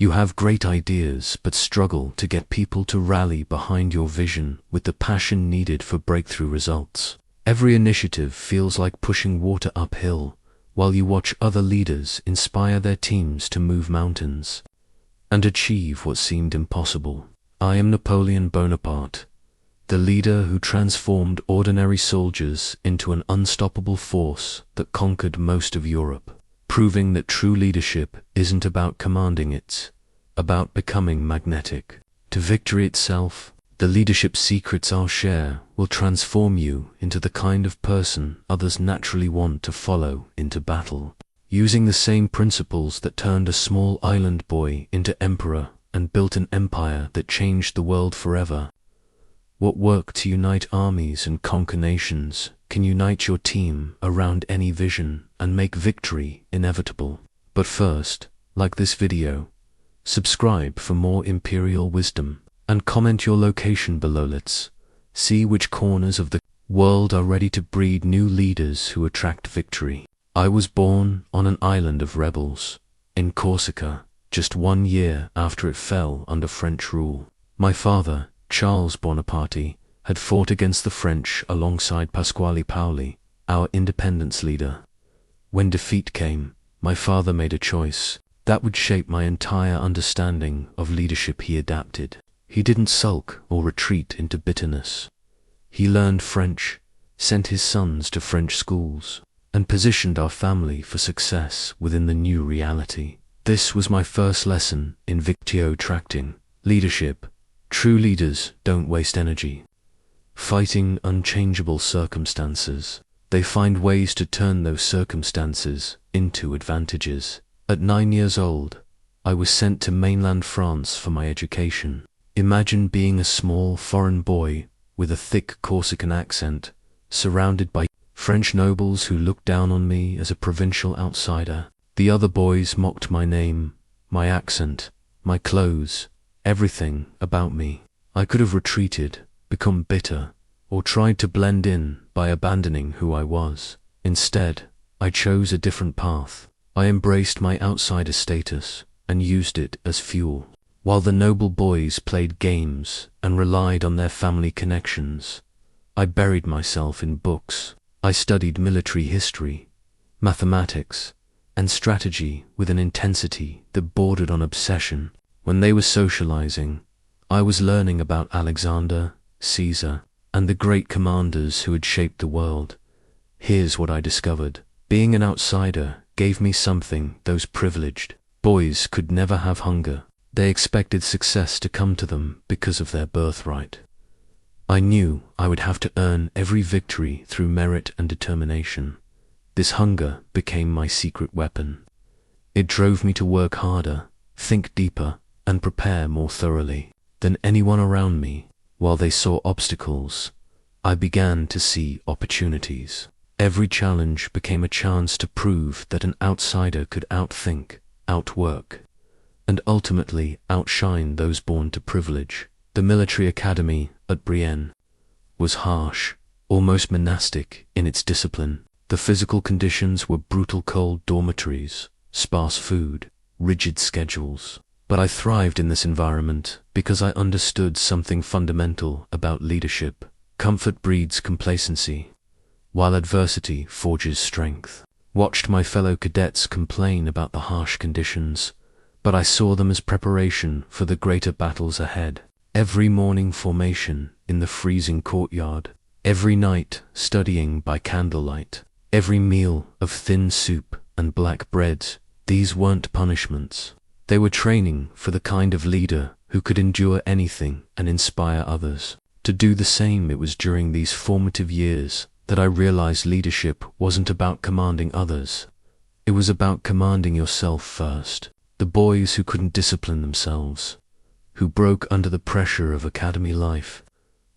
You have great ideas but struggle to get people to rally behind your vision with the passion needed for breakthrough results. Every initiative feels like pushing water uphill, while you watch other leaders inspire their teams to move mountains and achieve what seemed impossible. I am Napoleon Bonaparte, the leader who transformed ordinary soldiers into an unstoppable force that conquered most of Europe, proving that true leadership isn't about commanding, it's about becoming magnetic to victory itself. The leadership secrets I'll share will transform you into the kind of person others naturally want to follow into battle, using the same principles that turned a small island boy into emperor and built an empire that changed the world forever. What worked to unite armies and conquer nations can unite your team around any vision and make victory inevitable. But first, like this video, subscribe for more imperial wisdom, and comment your location below. Let's see which corners of the world are ready to breed new leaders who attract victory. I was born on an island of rebels in Corsica, just 1 year after it fell under French rule. My father, Charles Bonaparte, had fought against the French alongside Pasquale Paoli, our independence leader. When defeat came, my father made a choice that would shape my entire understanding of leadership. He adapted. He didn't sulk or retreat into bitterness. He learned French, sent his sons to French schools, and positioned our family for success within the new reality. This was my first lesson in victio tracting leadership. True leaders don't waste energy fighting unchangeable circumstances. They find ways to turn those circumstances into advantages. At 9 years old, I was sent to mainland France for my education. Imagine being a small foreign boy with a thick Corsican accent, surrounded by French nobles who looked down on me as a provincial outsider. The other boys mocked my name, my accent, my clothes, everything about me. I could have retreated, become bitter, or tried to blend in by abandoning who I was. Instead, I chose a different path. I embraced my outsider status and used it as fuel. While the noble boys played games and relied on their family connections, I buried myself in books. I studied military history, mathematics, and strategy with an intensity that bordered on obsession. When they were socializing, I was learning about Alexander, Caesar, and the great commanders who had shaped the world. Here's what I discovered. Being an outsider gave me something those privileged boys could never have: hunger. They expected success to come to them because of their birthright. I knew I would have to earn every victory through merit and determination. This hunger became my secret weapon. It drove me to work harder, think deeper, and prepare more thoroughly than anyone around me. While they saw obstacles, I began to see opportunities. Every challenge became a chance to prove that an outsider could outthink, outwork, and ultimately outshine those born to privilege. The military academy at Brienne was harsh, almost monastic in its discipline. The physical conditions were brutal: cold dormitories, sparse food, rigid schedules. But I thrived in this environment because I understood something fundamental about leadership. Comfort breeds complacency, while adversity forges strength. Watched my fellow cadets complain about the harsh conditions, but I saw them as preparation for the greater battles ahead. Every morning formation in the freezing courtyard, every night studying by candlelight, every meal of thin soup and black bread, these weren't punishments. They were training for the kind of leader who could endure anything and inspire others to do the same. It was during these formative years that I realized leadership wasn't about commanding others. It was about commanding yourself first. The boys who couldn't discipline themselves, who broke under the pressure of academy life,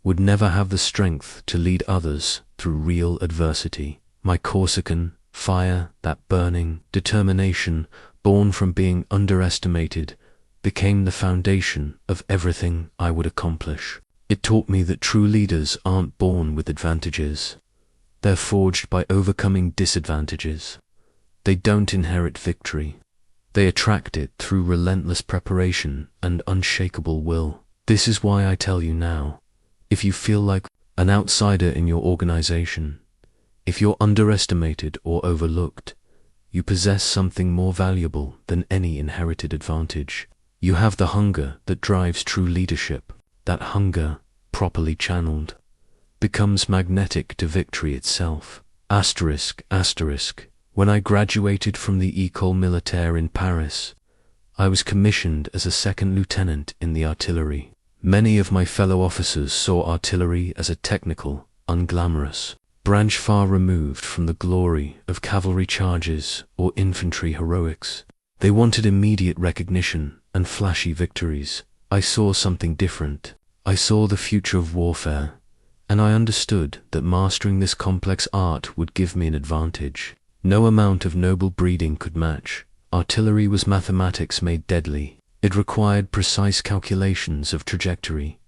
would never have the strength to lead others through real adversity. My Corsican fire, that burning determination born from being underestimated, became the foundation of everything I would accomplish. It taught me that true leaders aren't born with advantages. They're forged by overcoming disadvantages. They don't inherit victory. They attract it through relentless preparation and unshakable will. This is why I tell you now, if you feel like an outsider in your organization, if you're underestimated or overlooked, you possess something more valuable than any inherited advantage. You have the hunger that drives true leadership. That hunger, properly channeled, becomes magnetic to victory itself. Asterisk. When I graduated from the École Militaire in Paris, I was commissioned as a second lieutenant in the artillery. Many of my fellow officers saw artillery as a technical, unglamorous branch far removed from the glory of cavalry charges or infantry heroics. They wanted immediate recognition and flashy victories. I saw something different. I saw the future of warfare, and I understood that mastering this complex art would give me an advantage. No amount of noble breeding could match. Artillery was mathematics made deadly. It required precise calculations of trajectory,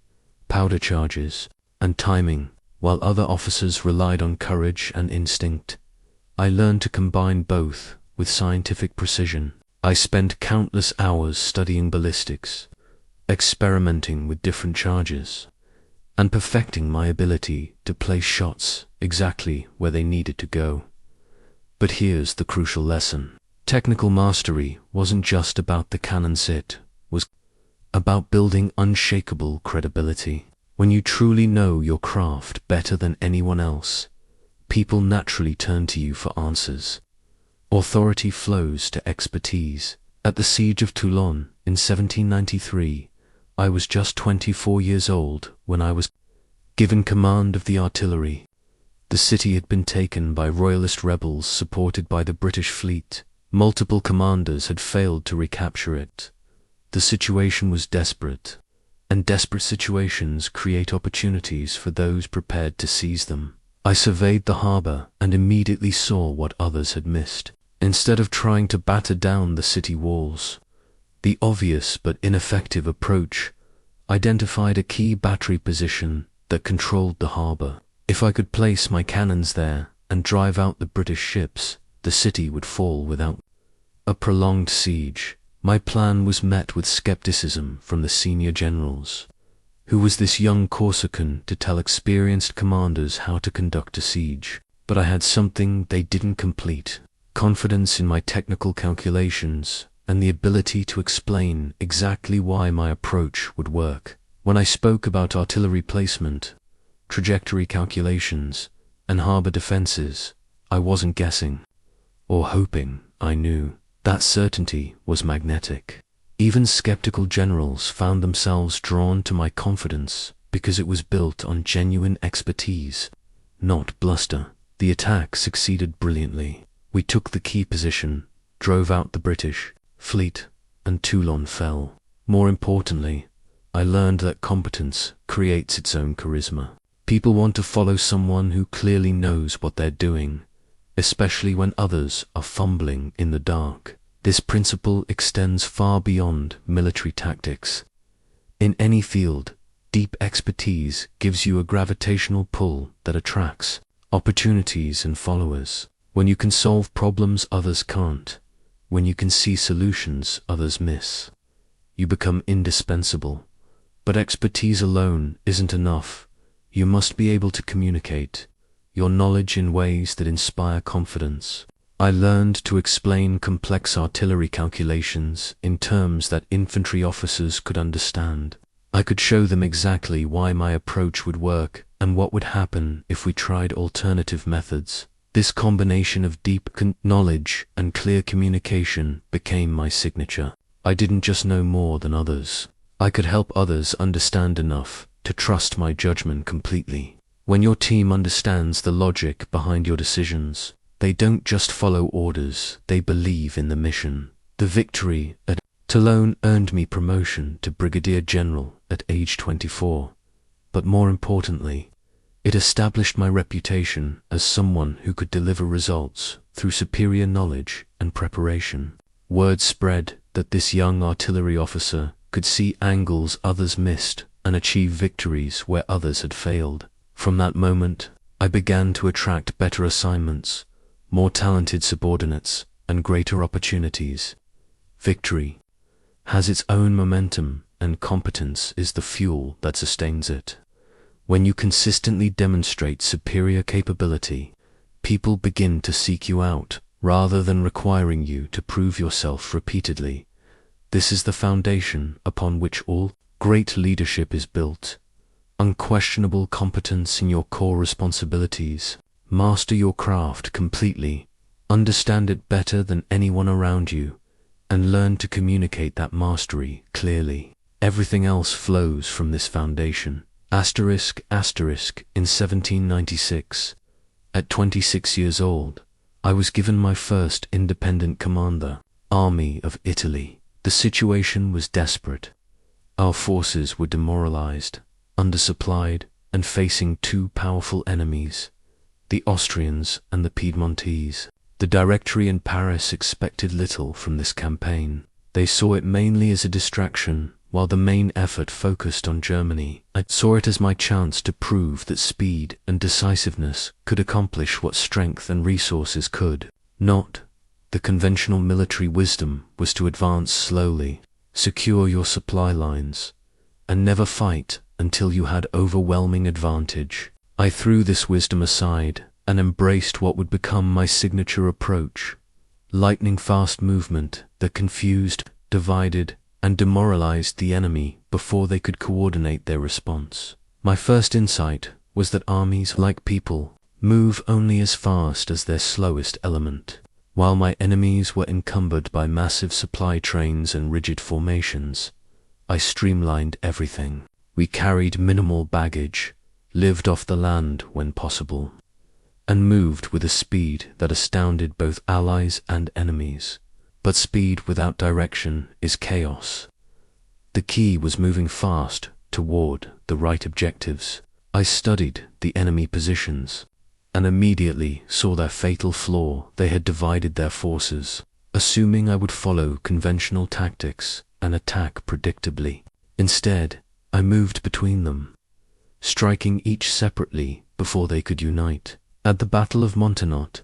powder charges, and timing. While other officers relied on courage and instinct, I learned to combine both with scientific precision. I spent countless hours studying ballistics, experimenting with different charges, and perfecting my ability to place shots exactly where they needed to go. But here's the crucial lesson. Technical mastery wasn't just about the cannons, it was about building unshakable credibility. When you truly know your craft better than anyone else, people naturally turn to you for answers. Authority flows to expertise. At the Siege of Toulon in 1793, I was just 24 years old when I was given command of the artillery. The city had been taken by royalist rebels supported by the British fleet. Multiple commanders had failed to recapture it. The situation was desperate, and desperate situations create opportunities for those prepared to seize them. I surveyed the harbor and immediately saw what others had missed. Instead of trying to batter down the city walls, the obvious but ineffective approach identified a key battery position that controlled the harbor. If I could place my cannons there and drive out the British ships, the city would fall without a prolonged siege. My plan was met with skepticism from the senior generals. Who was this young Corsican to tell experienced commanders how to conduct a siege? But I had something they didn't complete: confidence in my technical calculations and the ability to explain exactly why my approach would work. When I spoke about artillery placement, trajectory calculations, and harbor defenses, I wasn't guessing or hoping. I knew. That certainty was magnetic. Even skeptical generals found themselves drawn to my confidence because it was built on genuine expertise, not bluster. The attack succeeded brilliantly. We took the key position, drove out the British fleet, and Toulon fell. More importantly, I learned that competence creates its own charisma. People want to follow someone who clearly knows what they're doing, especially when others are fumbling in the dark. This principle extends far beyond military tactics. In any field, deep expertise gives you a gravitational pull that attracts opportunities and followers. When you can solve problems others can't, when you can see solutions others miss, you become indispensable. But expertise alone isn't enough. You must be able to communicate your knowledge in ways that inspire confidence. I learned to explain complex artillery calculations in terms that infantry officers could understand. I could show them exactly why my approach would work and what would happen if we tried alternative methods. This combination of deep knowledge and clear communication became my signature. I didn't just know more than others. I could help others understand enough to trust my judgment completely. When your team understands the logic behind your decisions, they don't just follow orders, they believe in the mission. The victory at Toulon earned me promotion to Brigadier General at age 24. But more importantly, it established my reputation as someone who could deliver results through superior knowledge and preparation. Word spread that this young artillery officer could see angles others missed and achieve victories where others had failed. From that moment, I began to attract better assignments, more talented subordinates, and greater opportunities. Victory has its own momentum, and competence is the fuel that sustains it. When you consistently demonstrate superior capability, people begin to seek you out, rather than requiring you to prove yourself repeatedly. This is the foundation upon which all great leadership is built. Unquestionable competence in your core responsibilities. Master your craft completely, understand it better than anyone around you, and learn to communicate that mastery clearly. Everything else flows from this foundation. In 1796, at 26 years old, I was given my first independent commander, Army of Italy. The situation was desperate. Our forces were demoralized, undersupplied, and facing two powerful enemies, the Austrians and the Piedmontese. The Directory in Paris expected little from this campaign. They saw it mainly as a distraction, while the main effort focused on Germany. I saw it as my chance to prove that speed and decisiveness could accomplish what strength and resources could not. The conventional military wisdom was to advance slowly, secure your supply lines, and never fight until you had overwhelming advantage. I threw this wisdom aside and embraced what would become my signature approach: lightning-fast movement that confused, divided, and demoralized the enemy before they could coordinate their response. My first insight was that armies, like people, move only as fast as their slowest element. While my enemies were encumbered by massive supply trains and rigid formations, I streamlined everything. We carried minimal baggage, lived off the land when possible, and moved with a speed that astounded both allies and enemies. But speed without direction is chaos. The key was moving fast toward the right objectives. I studied the enemy positions and immediately saw their fatal flaw. They had divided their forces, assuming I would follow conventional tactics and attack predictably. Instead, I moved between them, striking each separately before they could unite. At the Battle of Montenotte,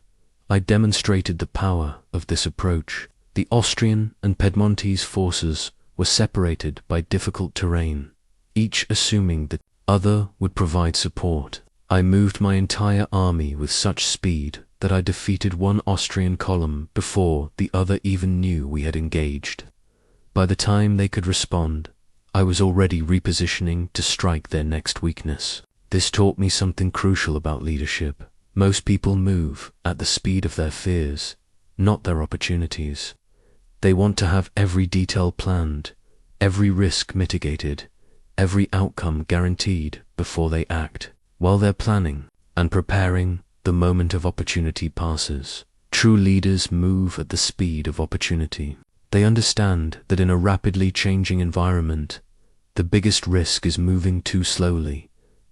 I demonstrated the power of this approach. The Austrian and Piedmontese forces were separated by difficult terrain, each assuming the other would provide support. I moved my entire army with such speed that I defeated one Austrian column before the other even knew we had engaged. By the time they could respond, I was already repositioning to strike their next weakness. This taught me something crucial about leadership. Most people move at the speed of their fears, not their opportunities. They want to have every detail planned, every risk mitigated, every outcome guaranteed before they act. While they're planning and preparing, the moment of opportunity passes. True leaders move at the speed of opportunity. They understand that in a rapidly changing environment, the biggest risk is moving too slowly,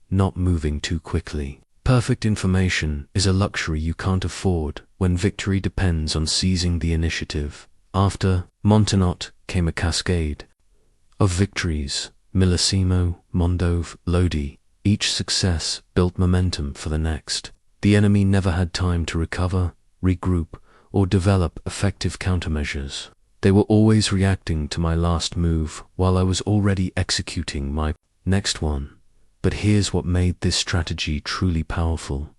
not moving too quickly. Perfect information is a luxury you can't afford when victory depends on seizing the initiative. After Montenotte came a cascade of victories: Millesimo, Mondove, Lodi. Each success built momentum for the next. The enemy never had time to recover, regroup, or develop effective countermeasures. They were always reacting to my last move while I was already executing my next one. But here's what made this strategy truly powerful.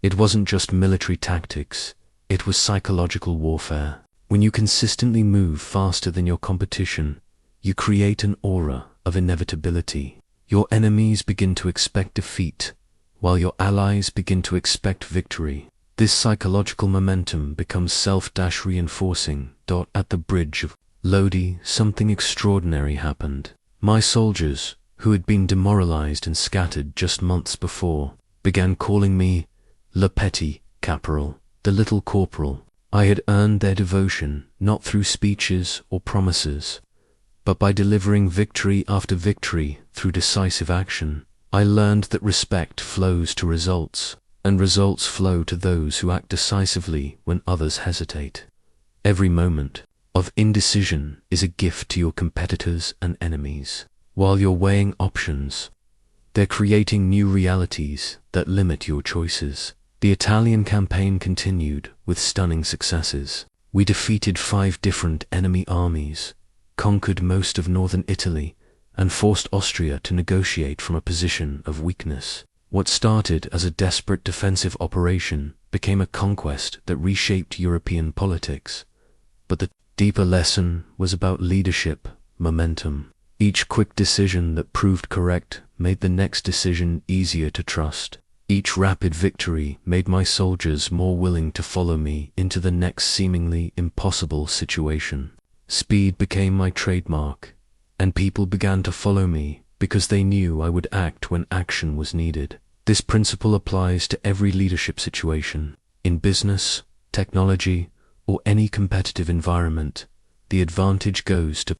It wasn't just military tactics, it was psychological warfare. When you consistently move faster than your competition, you create an aura of inevitability. Your enemies begin to expect defeat, while your allies begin to expect victory. This psychological momentum becomes self-reinforcing. At the bridge of Lodi, something extraordinary happened. My soldiers, who had been demoralized and scattered just months before, began calling me Le Petit Caporal, the little corporal. I had earned their devotion not through speeches or promises, but by delivering victory after victory through decisive action. I learned that respect flows to results, and results flow to those who act decisively when others hesitate. Every moment of indecision is a gift to your competitors and enemies. While you're weighing options, they're creating new realities that limit your choices. The Italian campaign continued with stunning successes. We defeated 5 different enemy armies, conquered most of northern Italy, and forced Austria to negotiate from a position of weakness. What started as a desperate defensive operation became a conquest that reshaped European politics. But the deeper lesson was about leadership, momentum. Each quick decision that proved correct made the next decision easier to trust. Each rapid victory made my soldiers more willing to follow me into the next seemingly impossible situation. Speed became my trademark, and people began to follow me because they knew I would act when action was needed. This principle applies to every leadership situation. In business, technology, or any competitive environment, the advantage goes to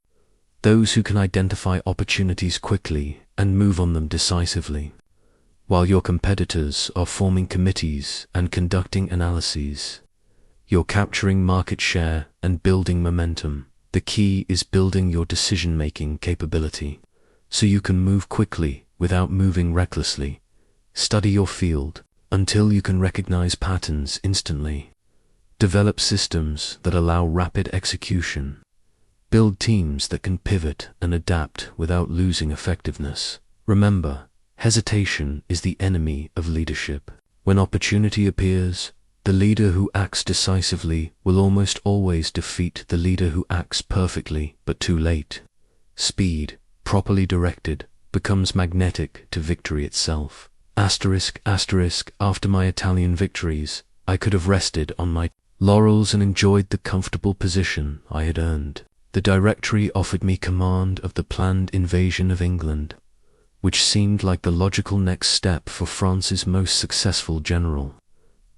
those who can identify opportunities quickly and move on them decisively. While your competitors are forming committees and conducting analyses, you're capturing market share and building momentum. The key is building your decision-making capability, so you can move quickly without moving recklessly. Study your field until you can recognize patterns instantly. Develop systems that allow rapid execution. Build teams that can pivot and adapt without losing effectiveness. Remember, hesitation is the enemy of leadership. When opportunity appears, the leader who acts decisively will almost always defeat the leader who acts perfectly but too late. Speed, properly directed, becomes magnetic to victory itself. After my Italian victories, I could have rested on my laurels and enjoyed the comfortable position I had earned. The Directory offered me command of the planned invasion of England, which seemed like the logical next step for France's most successful general.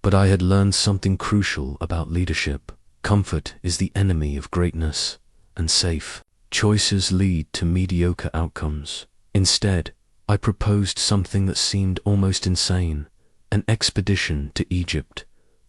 But I had learned something crucial about leadership. Comfort is the enemy of greatness, and safe choices lead to mediocre outcomes. Instead, I proposed something that seemed almost insane: an expedition to Egypt,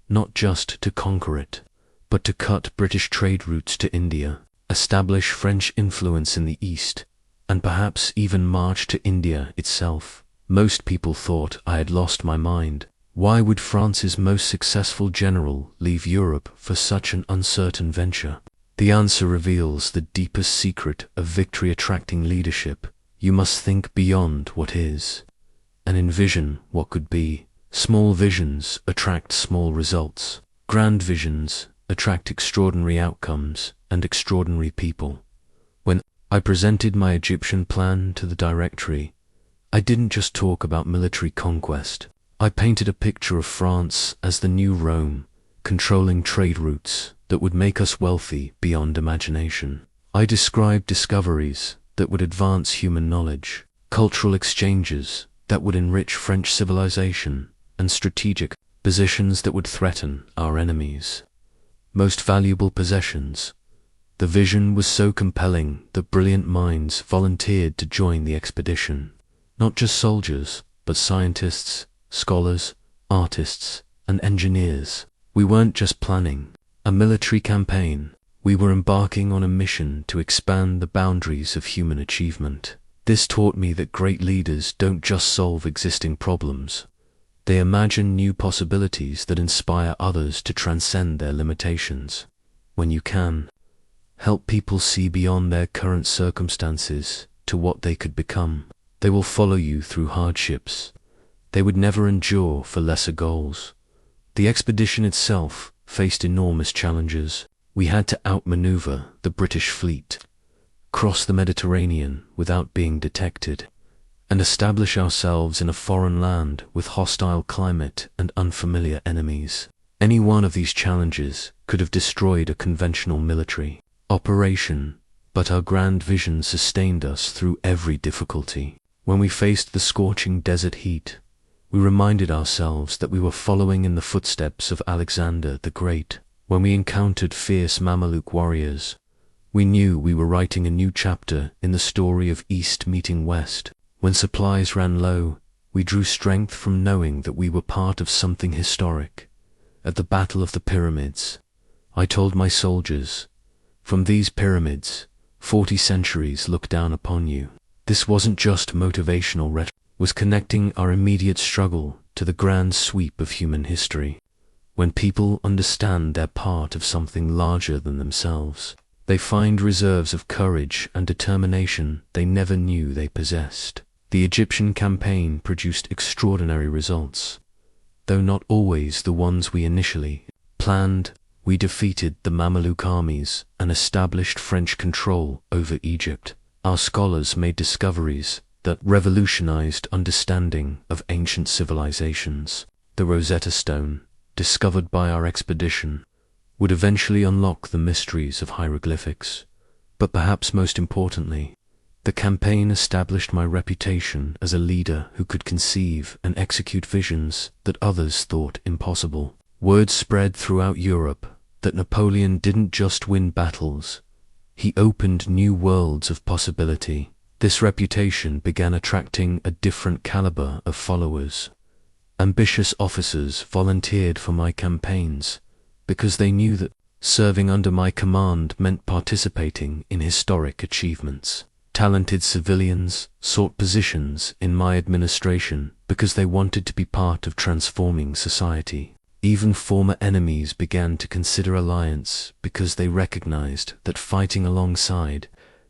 not just to conquer it, but to cut British trade routes to India, establish French influence in the East, and perhaps even march to India itself. Most people thought I had lost my mind. Why would France's most successful general leave Europe for such an uncertain venture? The answer reveals the deepest secret of victory-attracting leadership. You must think beyond what is, and envision what could be. Small visions attract small results. Grand visions attract extraordinary outcomes and extraordinary people. When I presented my Egyptian plan to the Directory, I didn't just talk about military conquest. I painted a picture of France as the new Rome, controlling trade routes that would make us wealthy beyond imagination. I described discoveries that would advance human knowledge, cultural exchanges that would enrich French civilization, and strategic positions that would threaten our enemies' most valuable possessions. The vision was so compelling that brilliant minds volunteered to join the expedition. Not just soldiers, but scientists, scholars, artists, and engineers. We weren't just planning a military campaign. We were embarking on a mission to expand the boundaries of human achievement. This taught me that great leaders don't just solve existing problems. They imagine new possibilities that inspire others to transcend their limitations. When you can help people see beyond their current circumstances to what they could become, they will follow you through hardships they would never endure for lesser goals. The expedition itself faced enormous challenges. We had to outmaneuver the British fleet, cross the Mediterranean without being detected, and establish ourselves in a foreign land with hostile climate and unfamiliar enemies. Any one of these challenges could have destroyed a conventional military operation, but our grand vision sustained us through every difficulty. When we faced the scorching desert heat, we reminded ourselves that we were following in the footsteps of Alexander the Great. When we encountered fierce Mameluke warriors, we knew we were writing a new chapter in the story of East meeting West. When supplies ran low, we drew strength from knowing that we were part of something historic. At the Battle of the Pyramids, I told my soldiers, "From these pyramids, 40 centuries look down upon you." This wasn't just motivational rhetoric, was connecting our immediate struggle to the grand sweep of human history. When people understand they're part of something larger than themselves, they find reserves of courage and determination they never knew they possessed. The Egyptian campaign produced extraordinary results, though not always the ones we initially planned. We defeated the Mameluke armies and established French control over Egypt. Our scholars made discoveries that revolutionized understanding of ancient civilizations. The Rosetta Stone, discovered by our expedition, would eventually unlock the mysteries of hieroglyphics. But perhaps most importantly, the campaign established my reputation as a leader who could conceive and execute visions that others thought impossible. Word spread throughout Europe that Napoleon didn't just win battles, he opened new worlds of possibility. This reputation began attracting a different caliber of followers. Ambitious officers volunteered for my campaigns because they knew that serving under my command meant participating in historic achievements. Talented civilians sought positions in my administration because they wanted to be part of transforming society. Even former enemies began to consider alliance because they recognized that fighting alongside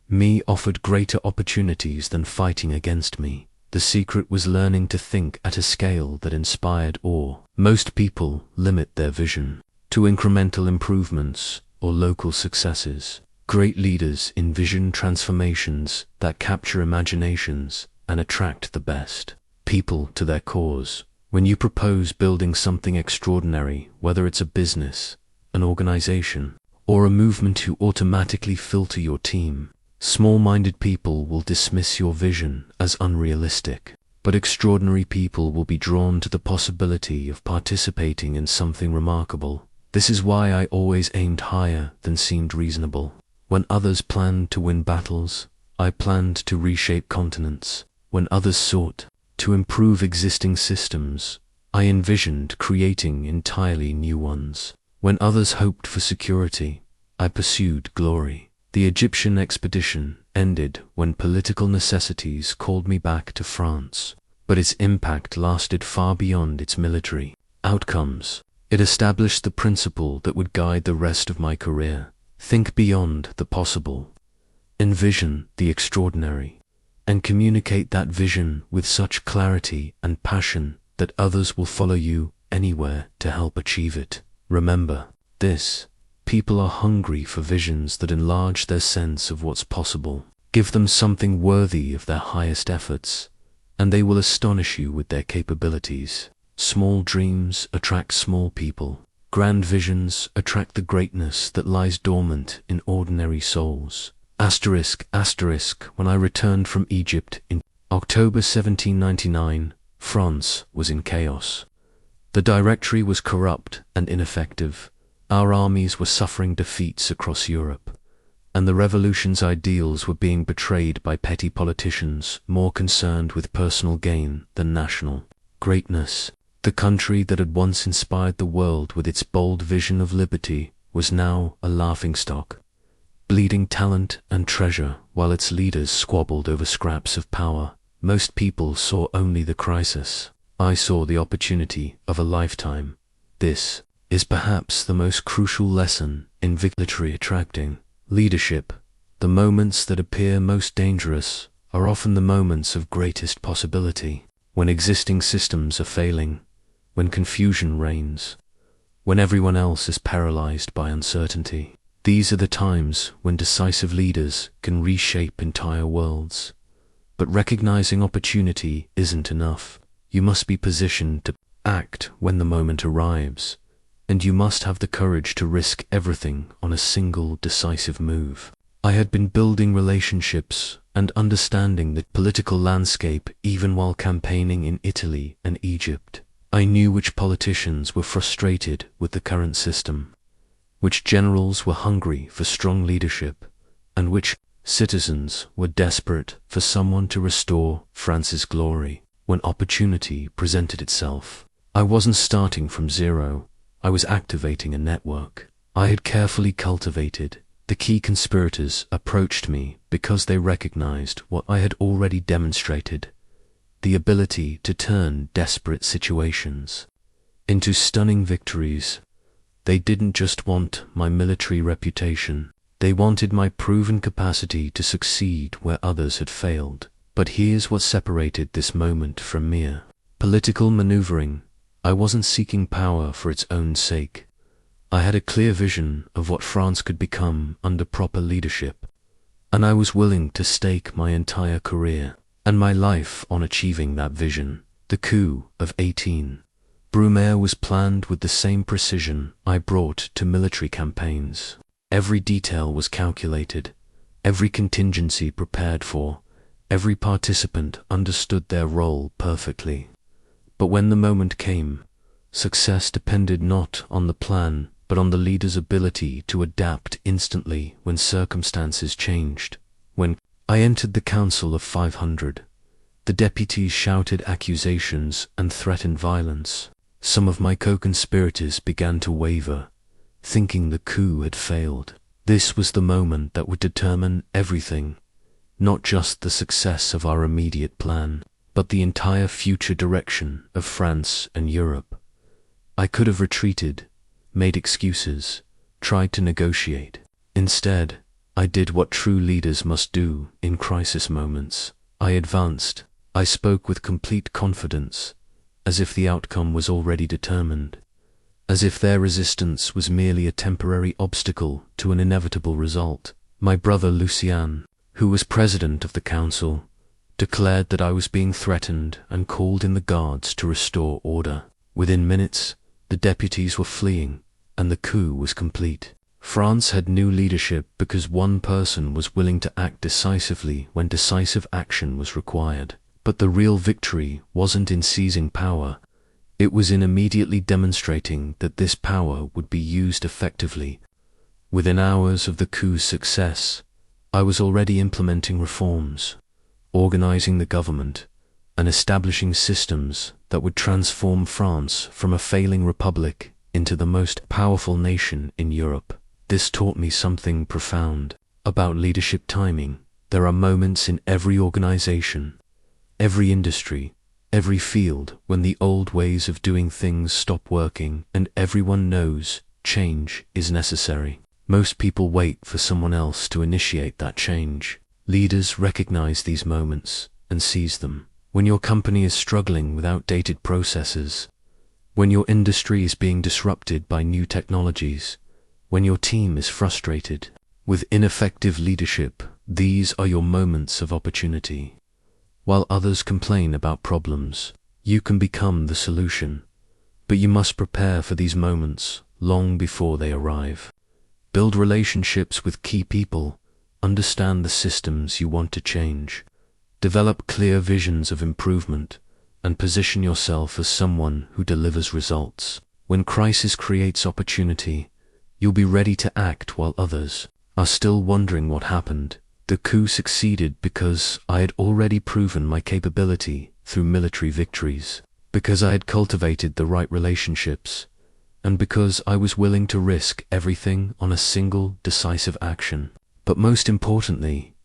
me offered greater opportunities than fighting against me. The secret was learning to think at a scale that inspired awe. Most people limit their vision to incremental improvements or local successes. Great leaders envision transformations that capture imaginations and attract the best people to their cause. When you propose building something extraordinary, whether it's a business, an organization, or a movement, you automatically filter your team. Small-minded people will dismiss your vision as unrealistic, but extraordinary people will be drawn to the possibility of participating in something remarkable. This is why I always aimed higher than seemed reasonable. When others planned to win battles, I planned to reshape continents. When others sought to improve existing systems, I envisioned creating entirely new ones. When others hoped for security, I pursued glory. The Egyptian expedition ended when political necessities called me back to France, but its impact lasted far beyond its military outcomes. It established the principle that would guide the rest of my career. Think beyond the possible, envision the extraordinary, and communicate that vision with such clarity and passion that others will follow you anywhere to help achieve it. Remember this: people are hungry for visions that enlarge their sense of what's possible. Give them something worthy of their highest efforts, and they will astonish you with their capabilities. Small dreams attract small people. Grand visions attract the greatness that lies dormant in ordinary souls. Asterisk, asterisk, when I returned from Egypt in October 1799, France was in chaos. The Directory was corrupt and ineffective. Our armies were suffering defeats across Europe, and the revolution's ideals were being betrayed by petty politicians more concerned with personal gain than national greatness. The country that had once inspired the world with its bold vision of liberty was now a laughingstock, bleeding talent and treasure while its leaders squabbled over scraps of power. Most people saw only the crisis. I saw the opportunity of a lifetime. This is perhaps the most crucial lesson in victory attracting leadership. The moments that appear most dangerous are often the moments of greatest possibility. When existing systems are failing, when confusion reigns, when everyone else is paralyzed by uncertainty. These are the times when decisive leaders can reshape entire worlds. But recognizing opportunity isn't enough. You must be positioned to act when the moment arrives, and you must have the courage to risk everything on a single decisive move. I had been building relationships and understanding the political landscape even while campaigning in Italy and Egypt. I knew which politicians were frustrated with the current system, which generals were hungry for strong leadership, and which citizens were desperate for someone to restore France's glory. When opportunity presented itself, I wasn't starting from zero. I was activating a network I had carefully cultivated. The key conspirators approached me because they recognized what I had already demonstrated: the ability to turn desperate situations into stunning victories. They didn't just want my military reputation. They wanted my proven capacity to succeed where others had failed. But here's what separated this moment from mere political maneuvering. I wasn't seeking power for its own sake. I had a clear vision of what France could become under proper leadership, and I was willing to stake my entire career and my life on achieving that vision. The coup of 18 Brumaire was planned with the same precision I brought to military campaigns. Every detail was calculated, every contingency prepared for, every participant understood their role perfectly. But when the moment came, success depended not on the plan, but on the leader's ability to adapt instantly when circumstances changed. When I entered the Council of 500, the deputies shouted accusations and threatened violence. Some of my co-conspirators began to waver, thinking the coup had failed. This was the moment that would determine everything, not just the success of our immediate plan, but the entire future direction of France and Europe. I could have retreated, made excuses, tried to negotiate. Instead, I did what true leaders must do in crisis moments. I advanced. I spoke with complete confidence, as if the outcome was already determined, as if their resistance was merely a temporary obstacle to an inevitable result. My brother Lucien, who was president of the council, declared that I was being threatened and called in the guards to restore order. Within minutes, the deputies were fleeing, and the coup was complete. France had new leadership because one person was willing to act decisively when decisive action was required. But the real victory wasn't in seizing power, it was in immediately demonstrating that this power would be used effectively. Within hours of the coup's success, I was already implementing reforms, organizing the government, and establishing systems that would transform France from a failing republic into the most powerful nation in Europe. This taught me something profound about leadership timing. There are moments in every organization, every industry, every field, when the old ways of doing things stop working and everyone knows change is necessary. Most people wait for someone else to initiate that change. Leaders recognize these moments and seize them. When your company is struggling with outdated processes, when your industry is being disrupted by new technologies, when your team is frustrated with ineffective leadership, these are your moments of opportunity. While others complain about problems, you can become the solution. But you must prepare for these moments long before they arrive. Build relationships with key people, understand the systems you want to change, develop clear visions of improvement, and position yourself as someone who delivers results. When crisis creates opportunity, you'll be ready to act while others are still wondering what happened. The coup succeeded because I had already proven my capability through military victories, because I had cultivated the right relationships, and because I was willing to risk everything on a single decisive action. But most importantly,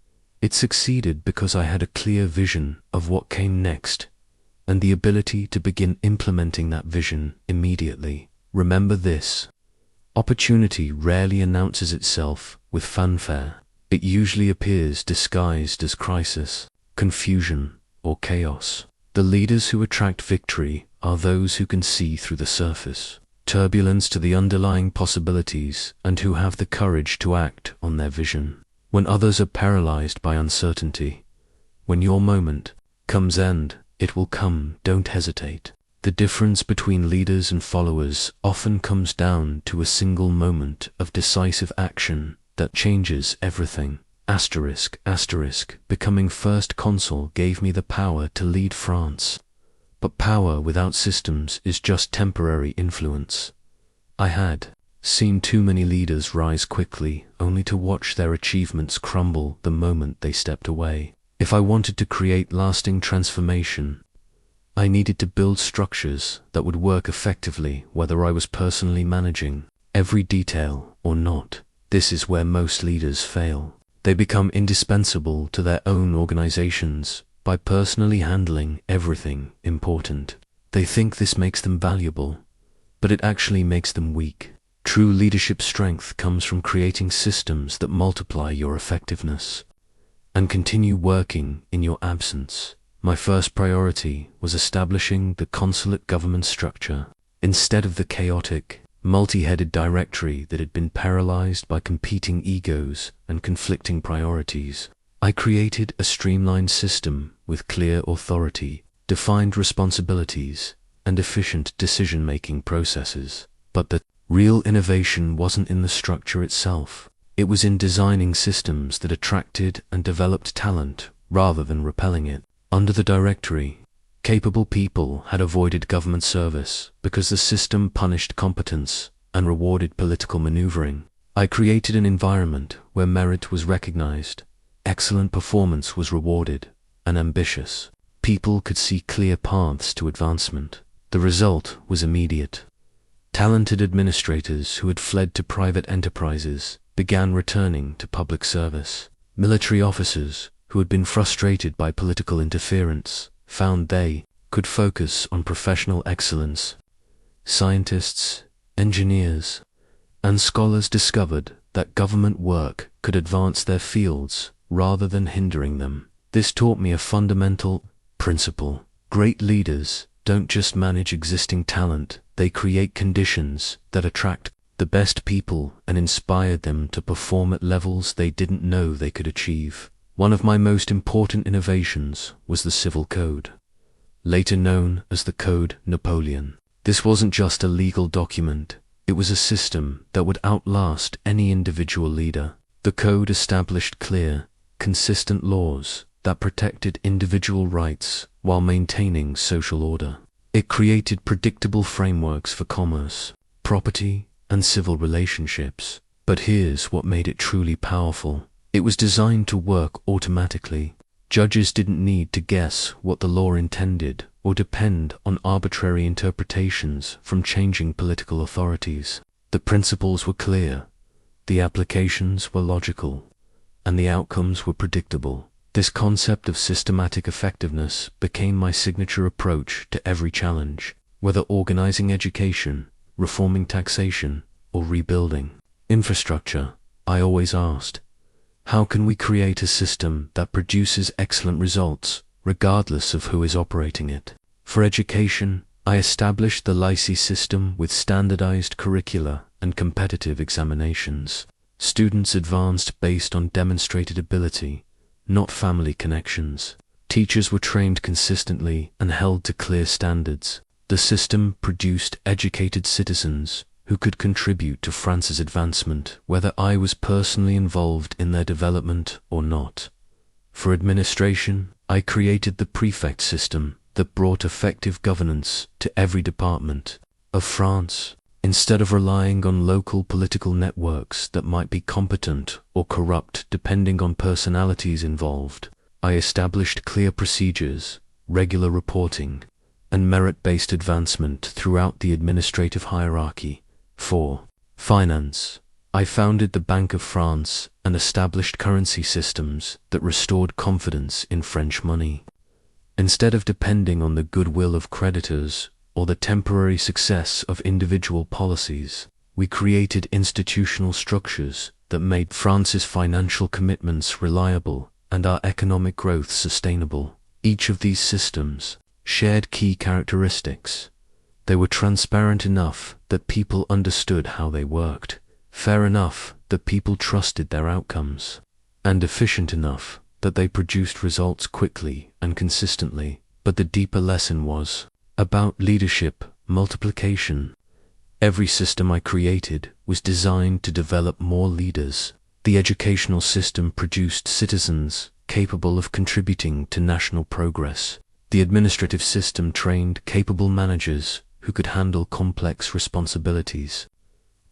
it succeeded because I had a clear vision of what came next, and the ability to begin implementing that vision immediately. Remember this: opportunity rarely announces itself with fanfare. It usually appears disguised as crisis, confusion, or chaos. The leaders who attract victory are those who can see through the surface turbulence to the underlying possibilities and who have the courage to act on their vision. When others are paralyzed by uncertainty, when your moment comes, and it will come, don't hesitate. The difference between leaders and followers often comes down to a single moment of decisive action that changes everything. Becoming first consul gave me the power to lead France. But power without systems is just temporary influence. I had seen too many leaders rise quickly only to watch their achievements crumble the moment they stepped away. If I wanted to create lasting transformation, I needed to build structures that would work effectively whether I was personally managing every detail or not. This is where most leaders fail. They become indispensable to their own organizations by personally handling everything important. They think this makes them valuable, but it actually makes them weak. True leadership strength comes from creating systems that multiply your effectiveness and continue working in your absence. My first priority was establishing the consulate government structure. Instead of the chaotic, multi-headed directory that had been paralyzed by competing egos and conflicting priorities, I created a streamlined system with clear authority, defined responsibilities, and efficient decision-making processes. But the real innovation wasn't in the structure itself. It was in designing systems that attracted and developed talent rather than repelling it. Under the directory, capable people had avoided government service because the system punished competence and rewarded political maneuvering. I created an environment where merit was recognized, excellent performance was rewarded, and ambitious people could see clear paths to advancement. The result was immediate. Talented administrators who had fled to private enterprises began returning to public service. Military officers who had been frustrated by political interference found they could focus on professional excellence. Scientists, engineers, and scholars discovered that government work could advance their fields rather than hindering them. This taught me a fundamental principle. Great leaders don't just manage existing talent, they create conditions that attract the best people and inspire them to perform at levels they didn't know they could achieve. One of my most important innovations was the Civil Code, later known as the Code Napoleon. This wasn't just a legal document, it was a system that would outlast any individual leader. The code established clear, consistent laws that protected individual rights while maintaining social order. It created predictable frameworks for commerce, property, and civil relationships. But here's what made it truly powerful. It was designed to work automatically. Judges didn't need to guess what the law intended or depend on arbitrary interpretations from changing political authorities. The principles were clear, the applications were logical, and the outcomes were predictable. This concept of systematic effectiveness became my signature approach to every challenge, whether organizing education, reforming taxation, or rebuilding infrastructure. I always asked, how can we create a system that produces excellent results, regardless of who is operating it? For education, I established the lycée system with standardized curricula and competitive examinations. Students advanced based on demonstrated ability, not family connections. Teachers were trained consistently and held to clear standards. The system produced educated citizens who could contribute to France's advancement, whether I was personally involved in their development or not. For administration, I created the prefect system that brought effective governance to every department of France. Instead of relying on local political networks that might be competent or corrupt depending on personalities involved, I established clear procedures, regular reporting, and merit-based advancement throughout the administrative hierarchy. For finance, I founded the Bank of France and established currency systems that restored confidence in French money. Instead of depending on the goodwill of creditors or the temporary success of individual policies, we created institutional structures that made France's financial commitments reliable and our economic growth sustainable. Each of these systems shared key characteristics. They were transparent enough that people understood how they worked, fair enough that people trusted their outcomes, and efficient enough that they produced results quickly and consistently. But the deeper lesson was about leadership multiplication. Every system I created was designed to develop more leaders. The educational system produced citizens capable of contributing to national progress. The administrative system trained capable managers who could handle complex responsibilities.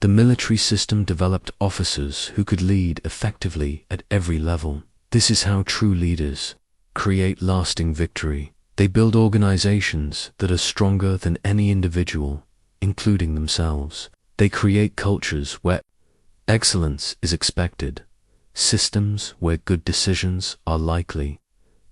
The military system developed officers who could lead effectively at every level. This is how true leaders create lasting victory. They build organizations that are stronger than any individual, including themselves. They create cultures where excellence is expected, systems where good decisions are likely,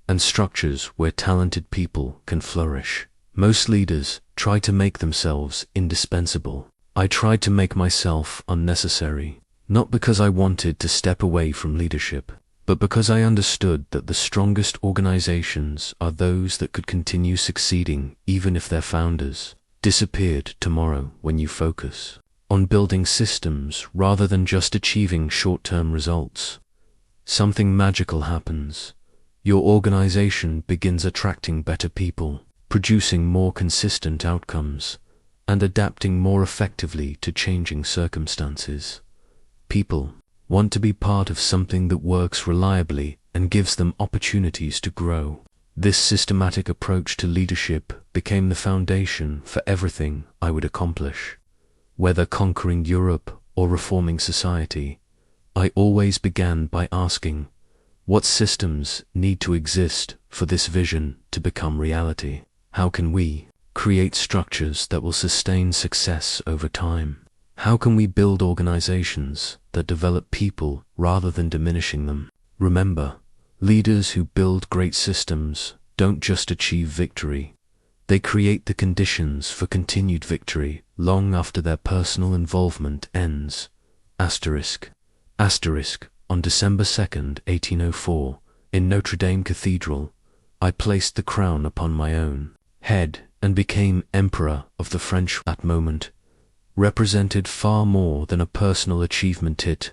and structures where talented people can flourish. Most leaders try to make themselves indispensable. I tried to make myself unnecessary, not because I wanted to step away from leadership, but because I understood that the strongest organizations are those that could continue succeeding even if their founders disappeared tomorrow. When you focus on building systems rather than just achieving short-term results, something magical happens. Your organization begins attracting better people, producing more consistent outcomes, and adapting more effectively to changing circumstances. People want to be part of something that works reliably and gives them opportunities to grow. This systematic approach to leadership became the foundation for everything I would accomplish. Whether conquering Europe or reforming society, I always began by asking, what systems need to exist for this vision to become reality? How can we create structures that will sustain success over time? How can we build organizations that develop people rather than diminishing them? Remember, leaders who build great systems don't just achieve victory. They create the conditions for continued victory long after their personal involvement ends. Asterisk. On December 2nd, 1804, in Notre Dame Cathedral, I placed the crown upon my own head and became Emperor of the French. That moment represented far more than a personal achievement. It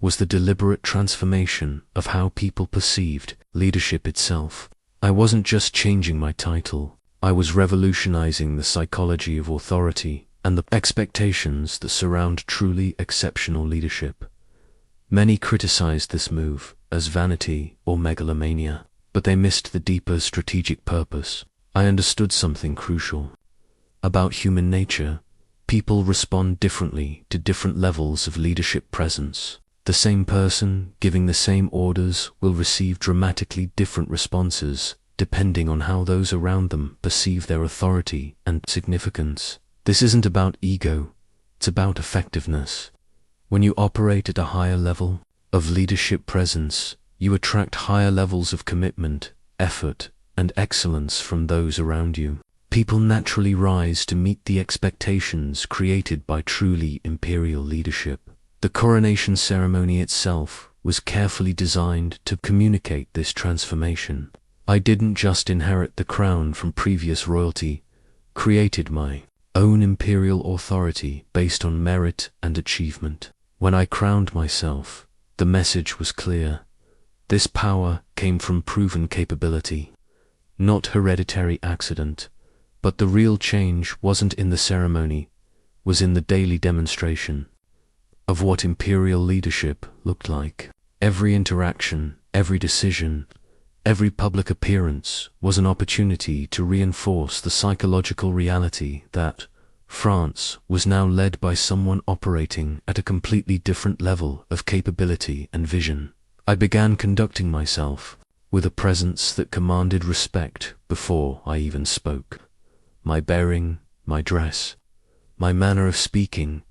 was the deliberate transformation of how people perceived leadership itself. I wasn't just changing my title, I was revolutionizing the psychology of authority and the expectations that surround truly exceptional leadership. Many criticized this move as vanity or megalomania, but they missed the deeper strategic purpose. I understood something crucial about human nature. People respond differently to different levels of leadership presence. The same person giving the same orders will receive dramatically different responses depending on how those around them perceive their authority and significance. This isn't about ego, it's about effectiveness. When you operate at a higher level of leadership presence, you attract higher levels of commitment, effort, and excellence from those around you. People naturally rise to meet the expectations created by truly imperial leadership. The coronation ceremony itself was carefully designed to communicate this transformation. I didn't just inherit the crown from previous royalty, created my own imperial authority based on merit and achievement. When I crowned myself, the message was clear. This power came from proven capability, not hereditary accident. But the real change wasn't in the ceremony, was in the daily demonstration of what imperial leadership looked like. Every interaction, every decision, every public appearance was an opportunity to reinforce the psychological reality that France was now led by someone operating at a completely different level of capability and vision. I began conducting myself with a presence that commanded respect before I even spoke. My bearing, my dress, my manner of speaking,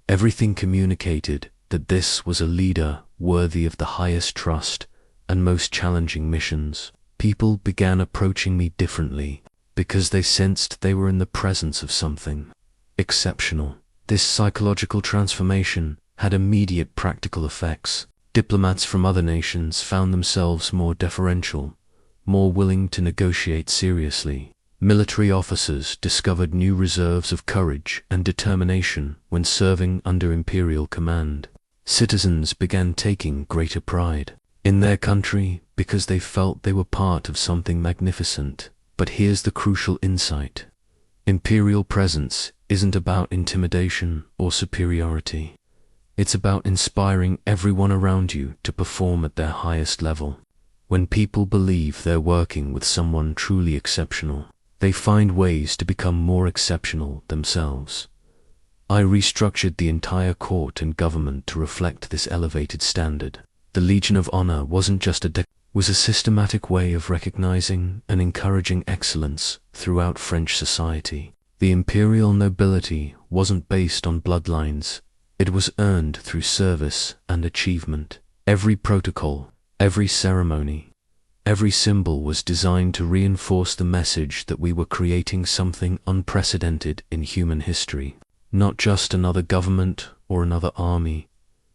everything communicated that this was a leader worthy of the highest trust and most challenging missions. People began approaching me differently because they sensed they were in the presence of something exceptional. This psychological transformation had immediate practical effects. Diplomats from other nations found themselves more deferential, more willing to negotiate seriously. Military officers discovered new reserves of courage and determination when serving under imperial command. Citizens began taking greater pride in their country because they felt they were part of something magnificent. But here's the crucial insight. Imperial presence isn't about intimidation or superiority. It's about inspiring everyone around you to perform at their highest level. When people believe they're working with someone truly exceptional, they find ways to become more exceptional themselves. I restructured the entire court and government to reflect this elevated standard. The Legion of Honor wasn't just was a systematic way of recognizing and encouraging excellence throughout French society. The imperial nobility wasn't based on bloodlines, it was earned through service and achievement. Every protocol, every ceremony, Every symbol was designed to reinforce the message that we were creating something unprecedented in human history. Not just another government or another army,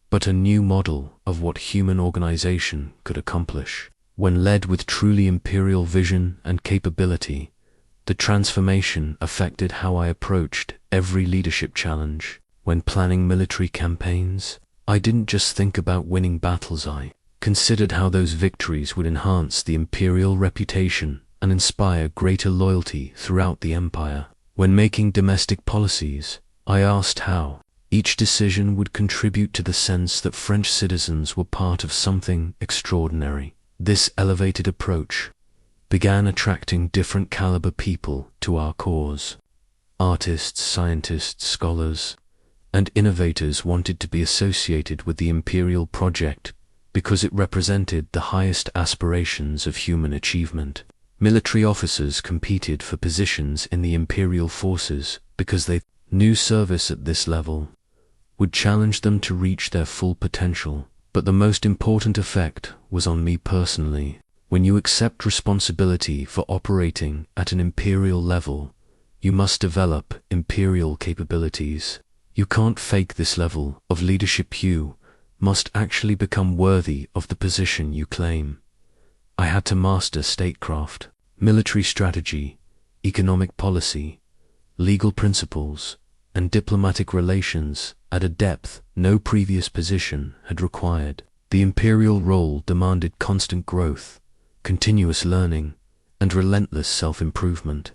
but a new model of what human organization could accomplish. When led with truly imperial vision and capability, the transformation affected how I approached every leadership challenge. When planning military campaigns, I didn't just think about winning battles, I considered how those victories would enhance the imperial reputation and inspire greater loyalty throughout the empire. When making domestic policies, I asked how each decision would contribute to the sense that French citizens were part of something extraordinary. This elevated approach began attracting different caliber people to our cause. Artists, scientists, scholars, and innovators wanted to be associated with the imperial project because it represented the highest aspirations of human achievement. Military officers competed for positions in the imperial forces because they knew service at this level would challenge them to reach their full potential. But the most important effect was on me personally. When you accept responsibility for operating at an imperial level, you must develop imperial capabilities. You can't fake this level of leadership. You must actually become worthy of the position you claim. I had to master statecraft, military strategy, economic policy, legal principles, and diplomatic relations at a depth no previous position had required. The imperial role demanded constant growth, continuous learning, and relentless self-improvement.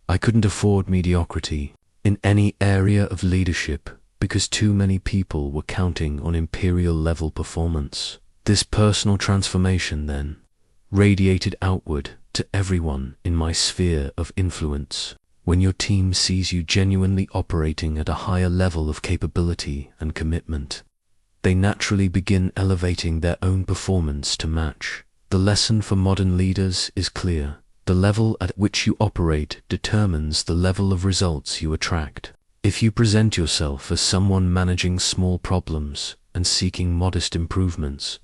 I couldn't afford mediocrity in any area of leadership because too many people were counting on imperial-level performance. This personal transformation then radiated outward to everyone in my sphere of influence. When your team sees you genuinely operating at a higher level of capability and commitment, they naturally begin elevating their own performance to match. The lesson for modern leaders is clear. The level at which you operate determines the level of results you attract. If you present yourself as someone managing small problems and seeking modest improvements,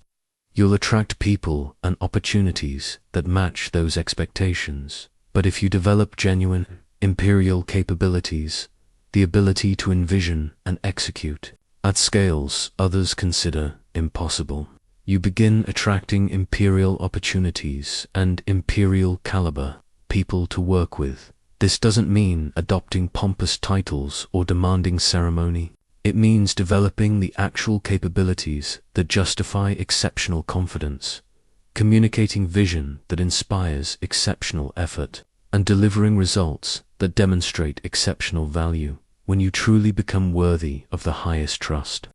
you'll attract people and opportunities that match those expectations. But if you develop genuine imperial capabilities, the ability to envision and execute at scales others consider impossible, you begin attracting imperial opportunities and imperial caliber people to work with. This doesn't mean adopting pompous titles or demanding ceremony. It means developing the actual capabilities that justify exceptional confidence, communicating vision that inspires exceptional effort, and delivering results that demonstrate exceptional value. When you truly become worthy of the highest trust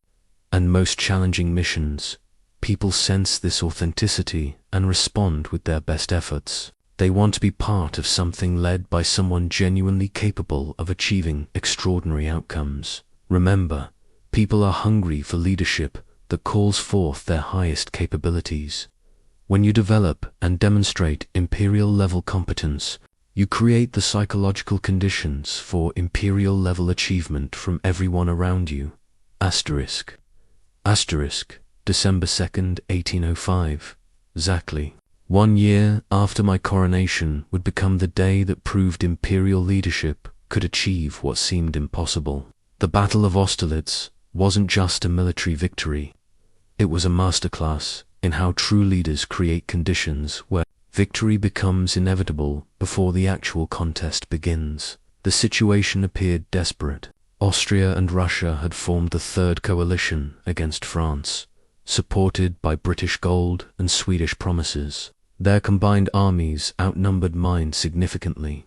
and most challenging missions, people sense this authenticity and respond with their best efforts. They want to be part of something led by someone genuinely capable of achieving extraordinary outcomes. Remember, people are hungry for leadership that calls forth their highest capabilities. When you develop and demonstrate imperial-level competence, you create the psychological conditions for imperial-level achievement from everyone around you. Asterisk. December 2nd, 1805. Exactly 1 year after my coronation would become the day that proved imperial leadership could achieve what seemed impossible. The Battle of Austerlitz wasn't just a military victory. It was a masterclass in how true leaders create conditions where victory becomes inevitable before the actual contest begins. The situation appeared desperate. Austria and Russia had formed the Third Coalition against France, supported by British gold and Swedish promises. Their combined armies outnumbered mine significantly,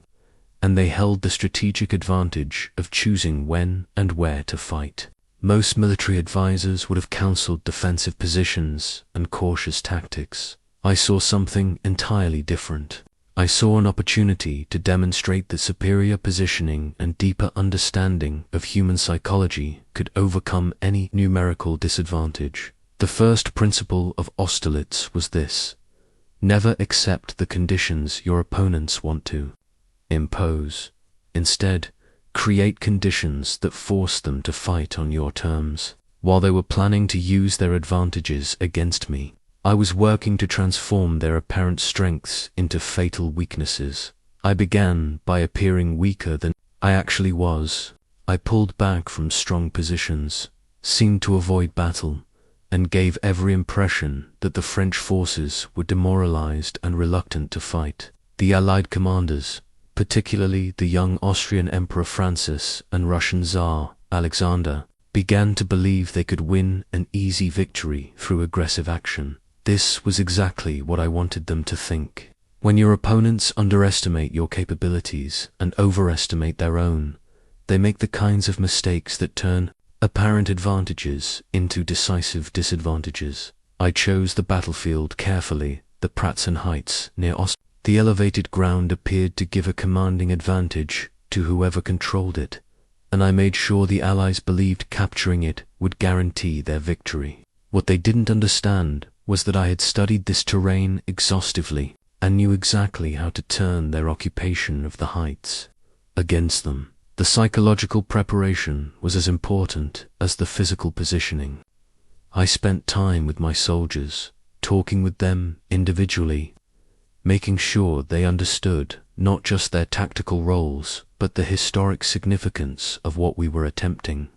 and they held the strategic advantage of choosing when and where to fight. Most military advisors would have counseled defensive positions and cautious tactics. I saw something entirely different. I saw an opportunity to demonstrate that superior positioning and deeper understanding of human psychology could overcome any numerical disadvantage. The first principle of Austerlitz was this: never accept the conditions your opponents want to impose. Instead, create conditions that force them to fight on your terms. While they were planning to use their advantages against me, I was working to transform their apparent strengths into fatal weaknesses. I began by appearing weaker than I actually was. I pulled back from strong positions, seemed to avoid battle, and gave every impression that the French forces were demoralized and reluctant to fight. The Allied commanders, particularly the young Austrian Emperor Francis and Russian Tsar Alexander, began to believe they could win an easy victory through aggressive action. This was exactly what I wanted them to think. When your opponents underestimate your capabilities and overestimate their own, they make the kinds of mistakes that turn apparent advantages into decisive disadvantages. I chose the battlefield carefully, the Pratzen Heights near Oslo. The elevated ground appeared to give a commanding advantage to whoever controlled it, and I made sure the Allies believed capturing it would guarantee their victory. What they didn't understand was that I had studied this terrain exhaustively and knew exactly how to turn their occupation of the heights against them. The psychological preparation was as important as the physical positioning. I spent time with my soldiers, talking with them individually, making sure they understood not just their tactical roles, but the historic significance of what we were attempting.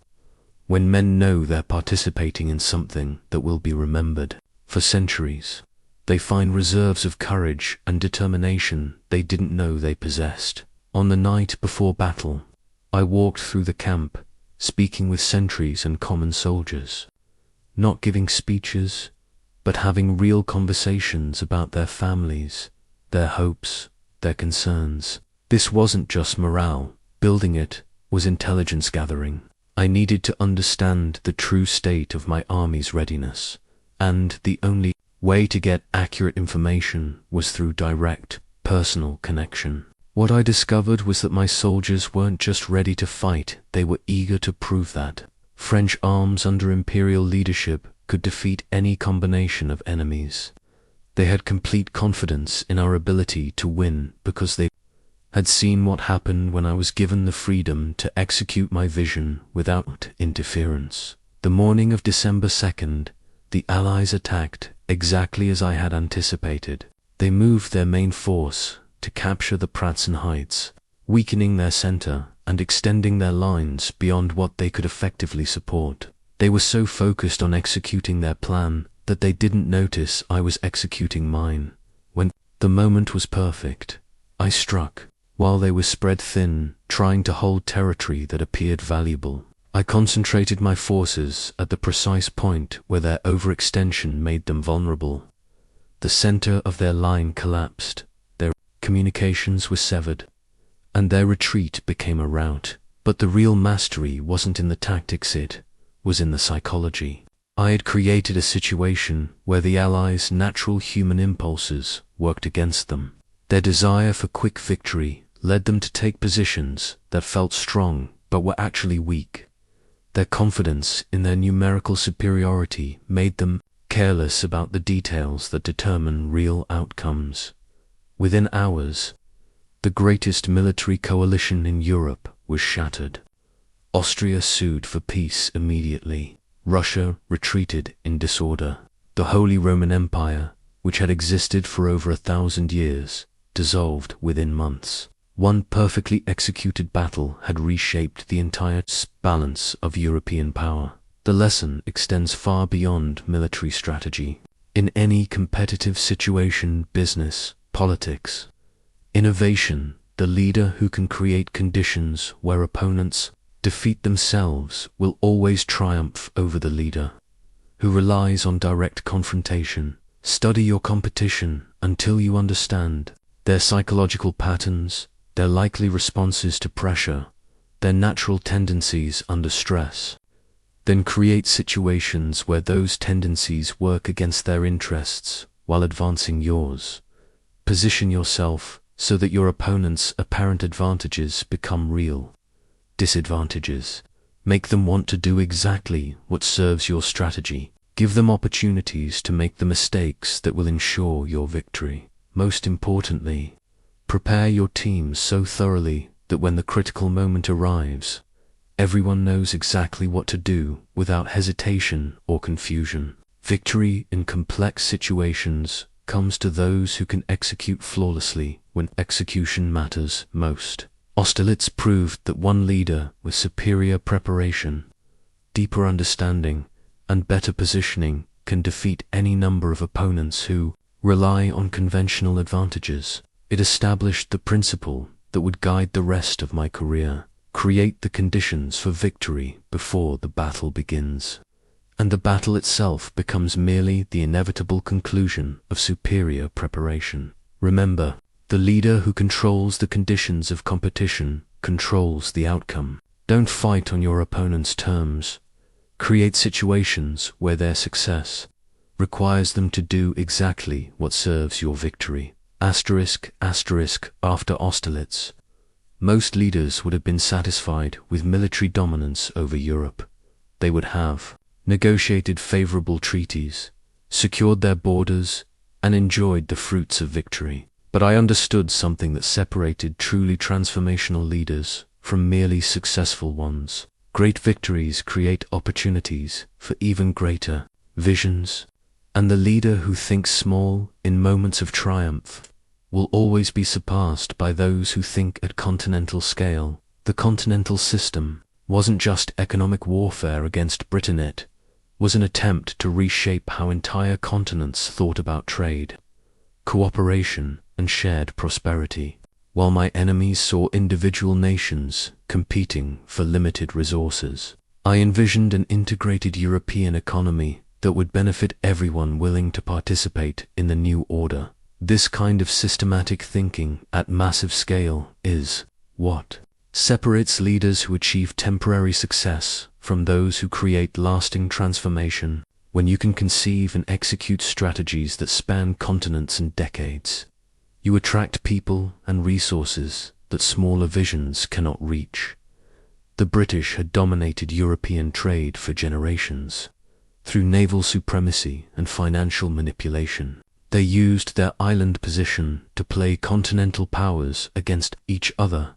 When men know they're participating in something that will be remembered for centuries, they find reserves of courage and determination they didn't know they possessed. On the night before battle, I walked through the camp, speaking with sentries and common soldiers, not giving speeches, but having real conversations about their families, their hopes, their concerns. This wasn't just morale building, it was intelligence gathering. I needed to understand the true state of my army's readiness, and the only way to get accurate information was through direct, personal connection. What I discovered was that my soldiers weren't just ready to fight, they were eager to prove that French arms under imperial leadership could defeat any combination of enemies. They had complete confidence in our ability to win because they had seen what happened when I was given the freedom to execute my vision without interference. The morning of December 2nd, the Allies attacked exactly as I had anticipated. They moved their main force to capture the Pratzen Heights, weakening their center and extending their lines beyond what they could effectively support. They were so focused on executing their plan that they didn't notice I was executing mine. When the moment was perfect, I struck. While they were spread thin, trying to hold territory that appeared valuable, I concentrated my forces at the precise point where their overextension made them vulnerable. The center of their line collapsed, their communications were severed, and their retreat became a rout. But the real mastery wasn't in the tactics, it was in the psychology. I had created a situation where the Allies' natural human impulses worked against them. Their desire for quick victory led them to take positions that felt strong but were actually weak. Their confidence in their numerical superiority made them careless about the details that determine real outcomes. Within hours, the greatest military coalition in Europe was shattered. Austria sued for peace immediately. Russia retreated in disorder. The Holy Roman Empire, which had existed for over 1,000 years, dissolved within months. One perfectly executed battle had reshaped the entire balance of European power. The lesson extends far beyond military strategy. In any competitive situation, business, politics, innovation, the leader who can create conditions where opponents defeat themselves will always triumph over the leader who relies on direct confrontation. Study your competition until you understand their psychological patterns, their likely responses to pressure, their natural tendencies under stress. Then create situations where those tendencies work against their interests while advancing yours. Position yourself so that your opponent's apparent advantages become real disadvantages. Make them want to do exactly what serves your strategy. Give them opportunities to make the mistakes that will ensure your victory. Most importantly, prepare your team so thoroughly that when the critical moment arrives, everyone knows exactly what to do without hesitation or confusion. Victory in complex situations comes to those who can execute flawlessly when execution matters most. Austerlitz proved that one leader with superior preparation, deeper understanding, and better positioning can defeat any number of opponents who rely on conventional advantages. It established the principle that would guide the rest of my career: create the conditions for victory before the battle begins, and the battle itself becomes merely the inevitable conclusion of superior preparation. Remember, the leader who controls the conditions of competition controls the outcome. Don't fight on your opponent's terms. Create situations where their success requires them to do exactly what serves your victory. Asterisk, asterisk, after Austerlitz, most leaders would have been satisfied with military dominance over Europe. They would have negotiated favorable treaties, secured their borders, and enjoyed the fruits of victory. But I understood something that separated truly transformational leaders from merely successful ones. Great victories create opportunities for even greater visions, and the leader who thinks small in moments of triumph will always be surpassed by those who think at continental scale. The continental system wasn't just economic warfare against Britain, it was an attempt to reshape how entire continents thought about trade, cooperation, and shared prosperity. While my enemies saw individual nations competing for limited resources, I envisioned an integrated European economy that would benefit everyone willing to participate in the new order. This kind of systematic thinking at massive scale is what separates leaders who achieve temporary success from those who create lasting transformation. When you can conceive and execute strategies that span continents and decades, you attract people and resources that smaller visions cannot reach. The British had dominated European trade for generations. Through naval supremacy and financial manipulation, they used their island position to play continental powers against each other,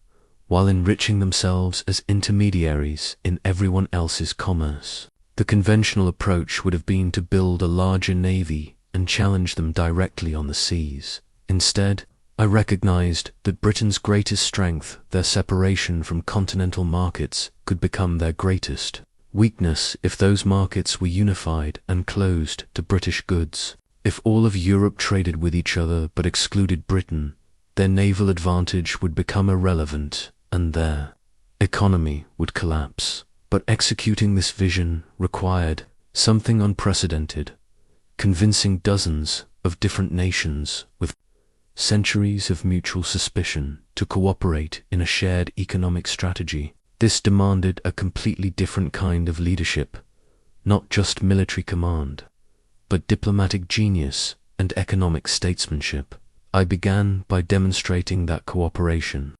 while enriching themselves as intermediaries in everyone else's commerce. The conventional approach would have been to build a larger navy and challenge them directly on the seas. Instead, I recognized that Britain's greatest strength, their separation from continental markets, could become their greatest weakness if those markets were unified and closed to British goods. If all of Europe traded with each other but excluded Britain, their naval advantage would become irrelevant and their economy would collapse. But executing this vision required something unprecedented: convincing dozens of different nations with centuries of mutual suspicion to cooperate in a shared economic strategy. This demanded a completely different kind of leadership, not just military command, but diplomatic genius and economic statesmanship. I began by demonstrating that cooperation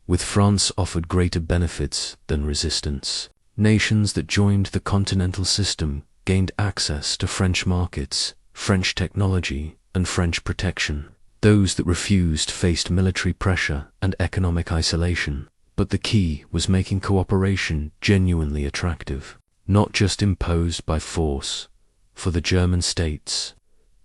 with France offered greater benefits than resistance. Nations that joined the continental system gained access to French markets, French technology, and French protection. Those that refused faced military pressure and economic isolation. But the key was making cooperation genuinely attractive, not just imposed by force. For the German states,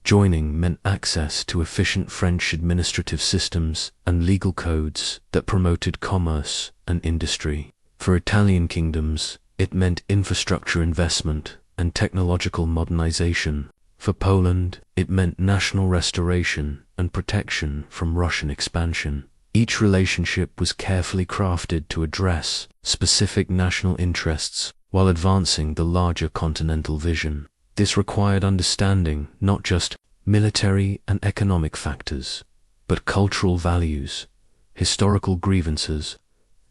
joining meant access to efficient French administrative systems and legal codes that promoted commerce and industry. For Italian kingdoms, it meant infrastructure investment and technological modernization. For Poland, it meant national restoration and protection from Russian expansion. Each relationship was carefully crafted to address specific national interests while advancing the larger continental vision. This required understanding not just military and economic factors, but cultural values, historical grievances,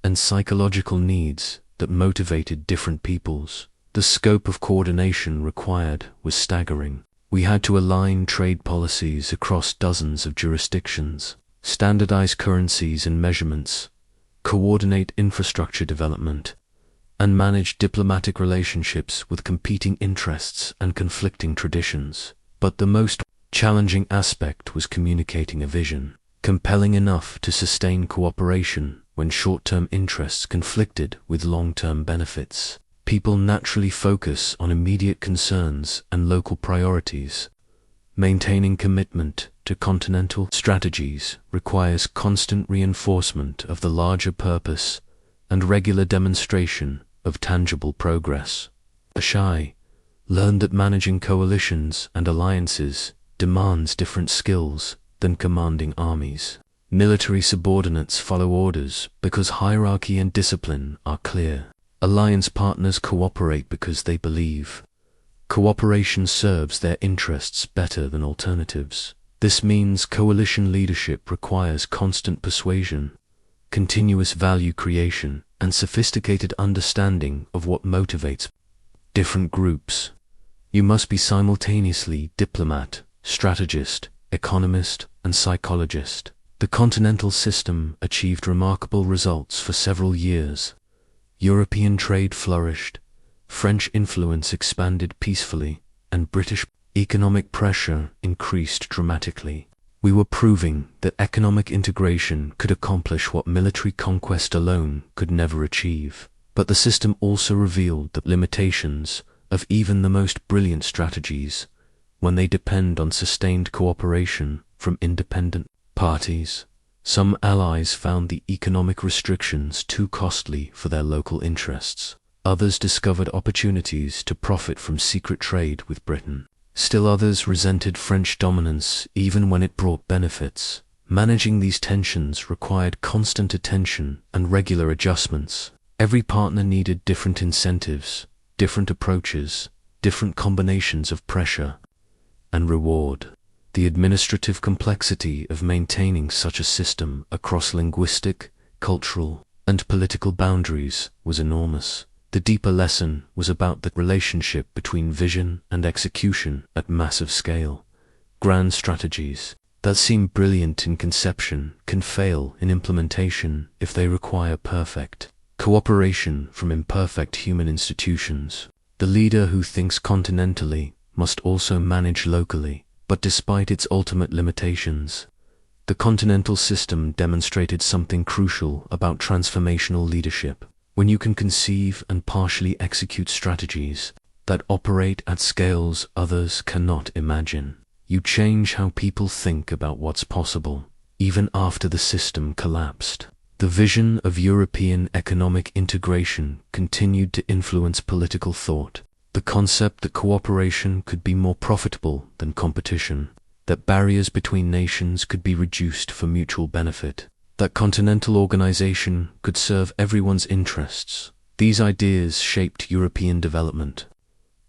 and psychological needs that motivated different peoples. The scope of coordination required was staggering. We had to align trade policies across dozens of jurisdictions, standardize currencies and measurements, coordinate infrastructure development, and manage diplomatic relationships with competing interests and conflicting traditions. But the most challenging aspect was communicating a vision, compelling enough to sustain cooperation when short-term interests conflicted with long-term benefits. People naturally focus on immediate concerns and local priorities. Maintaining commitment to continental strategies requires constant reinforcement of the larger purpose and regular demonstration of tangible progress. Ashai learned that managing coalitions and alliances demands different skills than commanding armies. Military subordinates follow orders because hierarchy and discipline are clear. Alliance partners cooperate because they believe. Cooperation serves their interests better than alternatives. This means coalition leadership requires constant persuasion, continuous value creation, and sophisticated understanding of what motivates different groups. You must be simultaneously diplomat, strategist, economist, and psychologist. The continental system achieved remarkable results for several years. European trade flourished, French influence expanded peacefully, and British economic pressure increased dramatically. We were proving that economic integration could accomplish what military conquest alone could never achieve. But the system also revealed the limitations of even the most brilliant strategies when they depend on sustained cooperation from independent parties. Some allies found the economic restrictions too costly for their local interests. Others discovered opportunities to profit from secret trade with Britain. Still others resented French dominance even when it brought benefits. Managing these tensions required constant attention and regular adjustments. Every partner needed different incentives, different approaches, different combinations of pressure and reward. The administrative complexity of maintaining such a system across linguistic, cultural, and political boundaries was enormous. The deeper lesson was about the relationship between vision and execution at massive scale. Grand strategies that seem brilliant in conception can fail in implementation if they require perfect cooperation from imperfect human institutions. The leader who thinks continentally must also manage locally. But despite its ultimate limitations, the continental system demonstrated something crucial about transformational leadership. When you can conceive and partially execute strategies that operate at scales others cannot imagine, you change how people think about what's possible, even after the system collapsed. The vision of European economic integration continued to influence political thought. The concept that cooperation could be more profitable than competition, that barriers between nations could be reduced for mutual benefit, that continental organization could serve everyone's interests. These ideas shaped European development.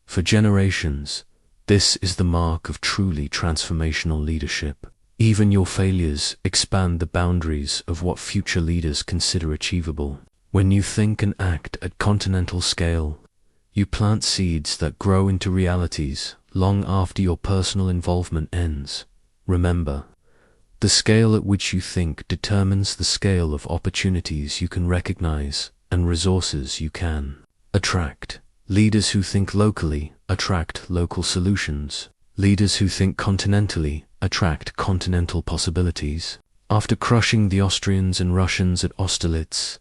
For generations, this is the mark of truly transformational leadership. Even your failures expand the boundaries of what future leaders consider achievable. When you think and act at continental scale, you plant seeds that grow into realities long after your personal involvement ends. Remember, the scale at which you think determines the scale of opportunities you can recognize and resources you can attract. Leaders who think locally attract local solutions. Leaders who think continentally attract continental possibilities. After crushing the Austrians and Russians at Austerlitz,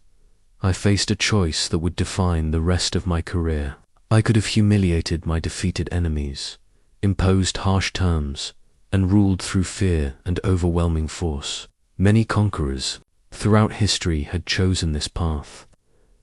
I faced a choice that would define the rest of my career. I could have humiliated my defeated enemies, imposed harsh terms, and ruled through fear and overwhelming force. Many conquerors throughout history had chosen this path,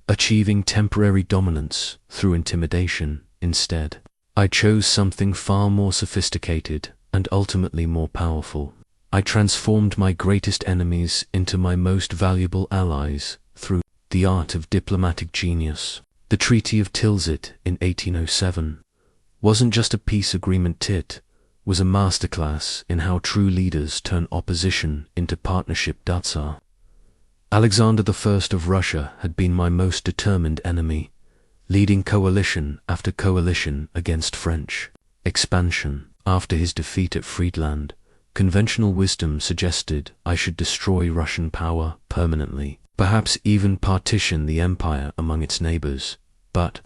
achieving temporary dominance through intimidation instead. I chose something far more sophisticated and ultimately more powerful. I transformed my greatest enemies into my most valuable allies through the art of diplomatic genius. The Treaty of Tilsit in 1807 wasn't just a peace agreement, it was a masterclass in how true leaders turn opposition into partnership. Tsar Alexander I of Russia had been my most determined enemy, leading coalition after coalition against French expansion. After his defeat at Friedland, conventional wisdom suggested I should destroy Russian power permanently, perhaps even partition the empire among its neighbors. But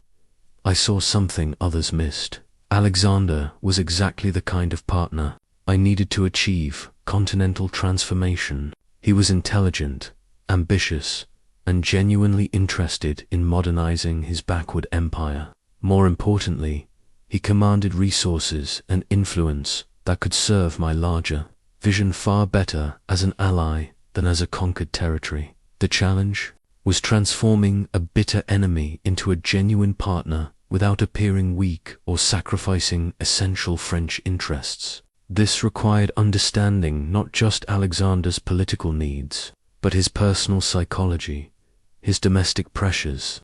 I saw something others missed. Alexander was exactly the kind of partner I needed to achieve continental transformation. He was intelligent, ambitious, and genuinely interested in modernizing his backward empire. More importantly, he commanded resources and influence that could serve my larger vision far better as an ally than as a conquered territory. The challenge was transforming a bitter enemy into a genuine partner without appearing weak or sacrificing essential French interests. This required understanding not just Alexander's political needs, but his personal psychology, his domestic pressures,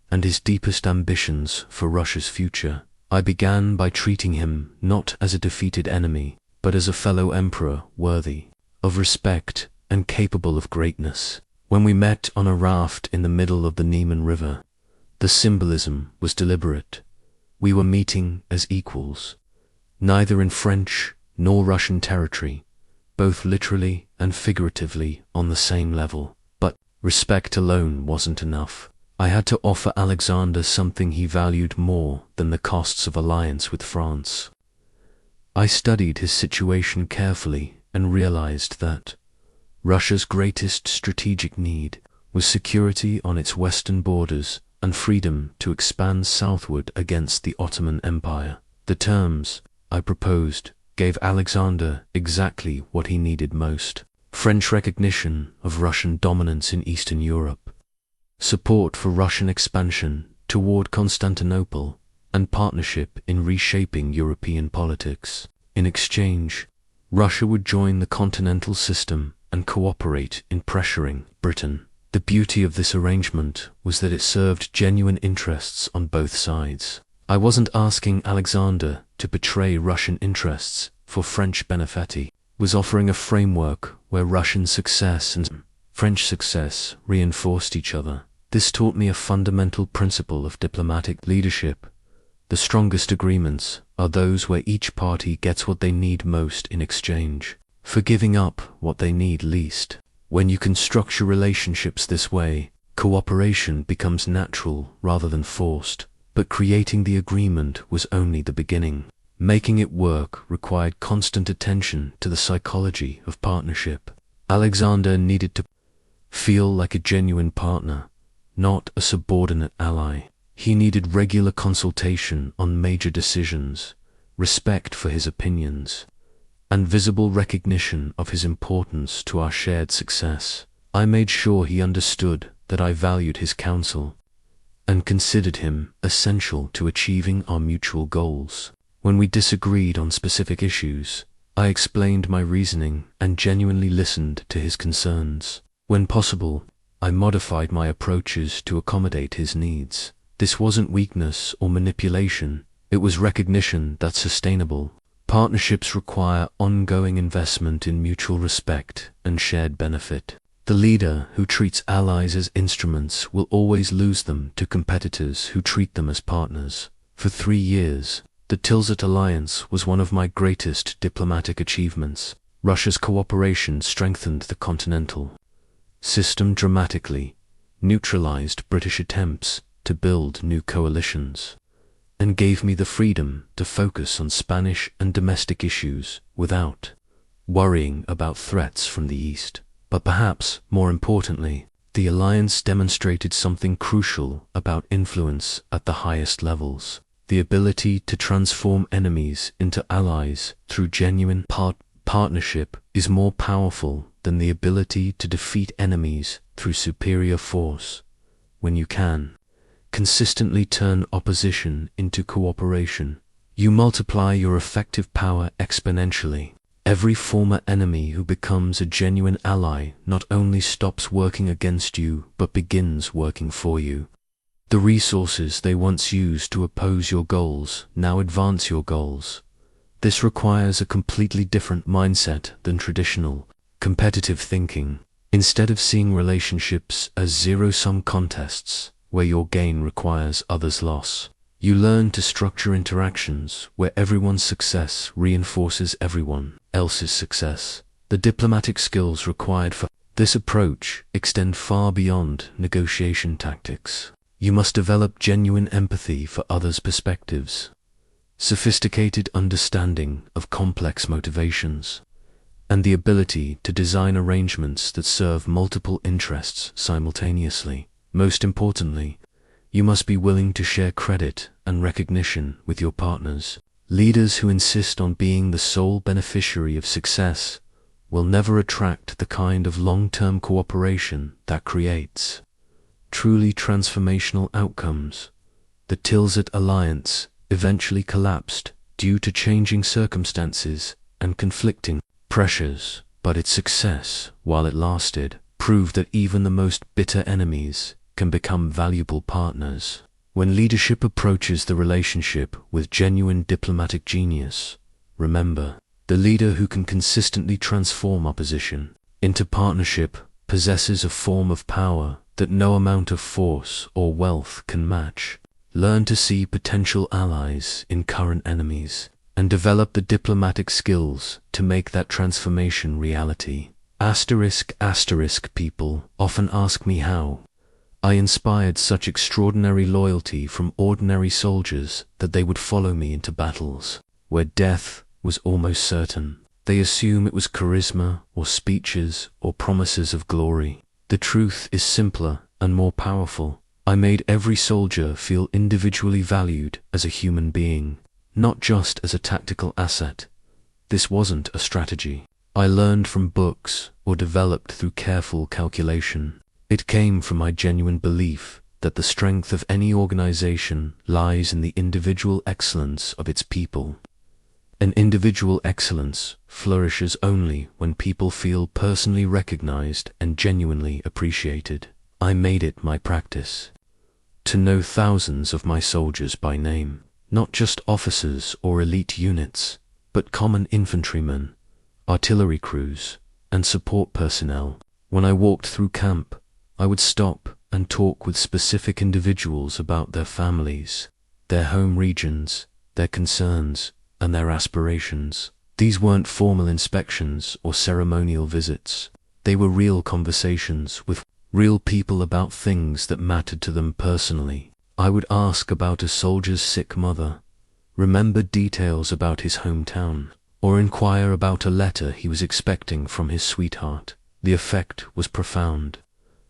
and his deepest ambitions for Russia's future. I began by treating him not as a defeated enemy, but as a fellow emperor worthy of respect and capable of greatness. When we met on a raft in the middle of the Niemen River, the symbolism was deliberate. We were meeting as equals, neither in French nor Russian territory, both literally and figuratively on the same level. But respect alone wasn't enough. I had to offer Alexander something he valued more than the costs of alliance with France. I studied his situation carefully and realized that Russia's greatest strategic need was security on its western borders and freedom to expand southward against the Ottoman Empire. The terms I proposed gave Alexander exactly what he needed most: French recognition of Russian dominance in Eastern Europe, support for Russian expansion toward Constantinople, and partnership in reshaping European politics. In exchange, Russia would join the continental system and cooperate in pressuring Britain. The beauty of this arrangement was that it served genuine interests on both sides. I wasn't asking Alexander to betray Russian interests for French benefit. He was offering a framework where Russian success and French success reinforced each other. This taught me a fundamental principle of diplomatic leadership. The strongest agreements are those where each party gets what they need most in exchange for giving up what they need least. When you can structure relationships this way, cooperation becomes natural rather than forced. But creating the agreement was only the beginning. Making it work required constant attention to the psychology of partnership. Alexander needed to feel like a genuine partner, not a subordinate ally. He needed regular consultation on major decisions, respect for his opinions, and visible recognition of his importance to our shared success. I made sure he understood that I valued his counsel and considered him essential to achieving our mutual goals. When we disagreed on specific issues, I explained my reasoning and genuinely listened to his concerns. When possible, I modified my approaches to accommodate his needs. This wasn't weakness or manipulation, it was recognition that sustainable partnerships require ongoing investment in mutual respect and shared benefit. The leader who treats allies as instruments will always lose them to competitors who treat them as partners. For 3 years, the Tilsit alliance was one of my greatest diplomatic achievements. Russia's cooperation strengthened the continental system dramatically, neutralized British attempts to build new coalitions, and gave me the freedom to focus on Spanish and domestic issues without worrying about threats from the East. But perhaps more importantly, the alliance demonstrated something crucial about influence at the highest levels: the ability to transform enemies into allies through genuine partnership is more powerful than the ability to defeat enemies through superior force. When you can consistently turn opposition into cooperation, you multiply your effective power exponentially. Every former enemy who becomes a genuine ally not only stops working against you, but begins working for you. The resources they once used to oppose your goals now advance your goals. This requires a completely different mindset than traditional competitive thinking. Instead of seeing relationships as zero-sum contests, where your gain requires others' loss, you learn to structure interactions where everyone's success reinforces everyone else's success. The diplomatic skills required for this approach extend far beyond negotiation tactics. You must develop genuine empathy for others' perspectives, sophisticated understanding of complex motivations, and the ability to design arrangements that serve multiple interests simultaneously. Most importantly, you must be willing to share credit and recognition with your partners. Leaders who insist on being the sole beneficiary of success will never attract the kind of long-term cooperation that creates truly transformational outcomes. The Tilsit alliance eventually collapsed due to changing circumstances and conflicting pressures, but its success, while it lasted, proved that even the most bitter enemies can become valuable partners. When leadership approaches the relationship with genuine diplomatic genius, remember, the leader who can consistently transform opposition into partnership possesses a form of power that no amount of force or wealth can match. Learn to see potential allies in current enemies, and develop the diplomatic skills to make that transformation reality. People often ask me how I inspired such extraordinary loyalty from ordinary soldiers that they would follow me into battles where death was almost certain. They assume it was charisma or speeches or promises of glory. The truth is simpler and more powerful. I made every soldier feel individually valued as a human being, not just as a tactical asset. This wasn't a strategy I learned from books or developed through careful calculation. It came from my genuine belief that the strength of any organization lies in the individual excellence of its people. And individual excellence flourishes only when people feel personally recognized and genuinely appreciated. I made it my practice to know thousands of my soldiers by name, not just officers or elite units, but common infantrymen, artillery crews, and support personnel. When I walked through camp, I would stop and talk with specific individuals about their families, their home regions, their concerns, and their aspirations. These weren't formal inspections or ceremonial visits. They were real conversations with real people about things that mattered to them personally. I would ask about a soldier's sick mother, remember details about his hometown, or inquire about a letter he was expecting from his sweetheart. The effect was profound.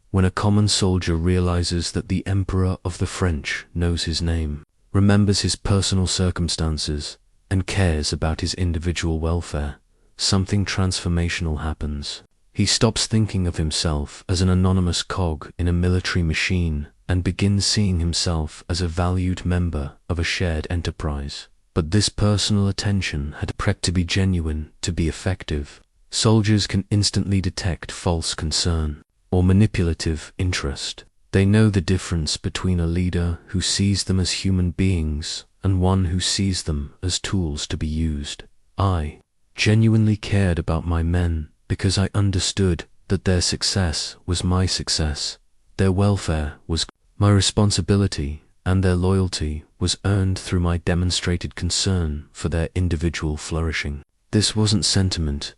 When a common soldier realizes that the Emperor of the French knows his name, remembers his personal circumstances, and cares about his individual welfare, something transformational happens. He stops thinking of himself as an anonymous cog in a military machine and begins seeing himself as a valued member of a shared enterprise. But this personal attention had to be genuine to be effective. Soldiers can instantly detect false concern or manipulative interest. They know the difference between a leader who sees them as human beings and one who sees them as tools to be used. I genuinely cared about my men because I understood that their success was my success, their welfare was my responsibility, and their loyalty was earned through my demonstrated concern for their individual flourishing. This wasn't sentiment,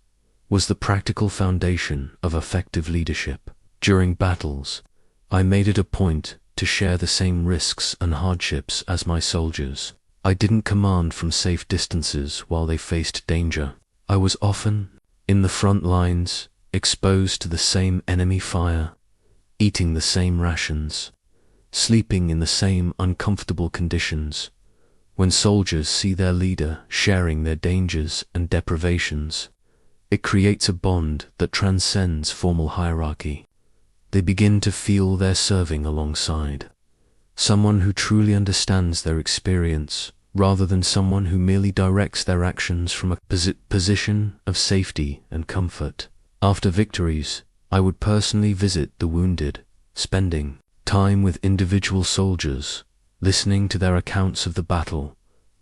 was the practical foundation of effective leadership. During battles, I made it a point to share the same risks and hardships as my soldiers. I didn't command from safe distances while they faced danger. I was often in the front lines, exposed to the same enemy fire, eating the same rations, sleeping in the same uncomfortable conditions. When soldiers see their leader sharing their dangers and deprivations, it creates a bond that transcends formal hierarchy. They begin to feel they're serving alongside someone who truly understands their experience, rather than someone who merely directs their actions from a position of safety and comfort. After victories, I would personally visit the wounded, spending time with individual soldiers, listening to their accounts of the battle,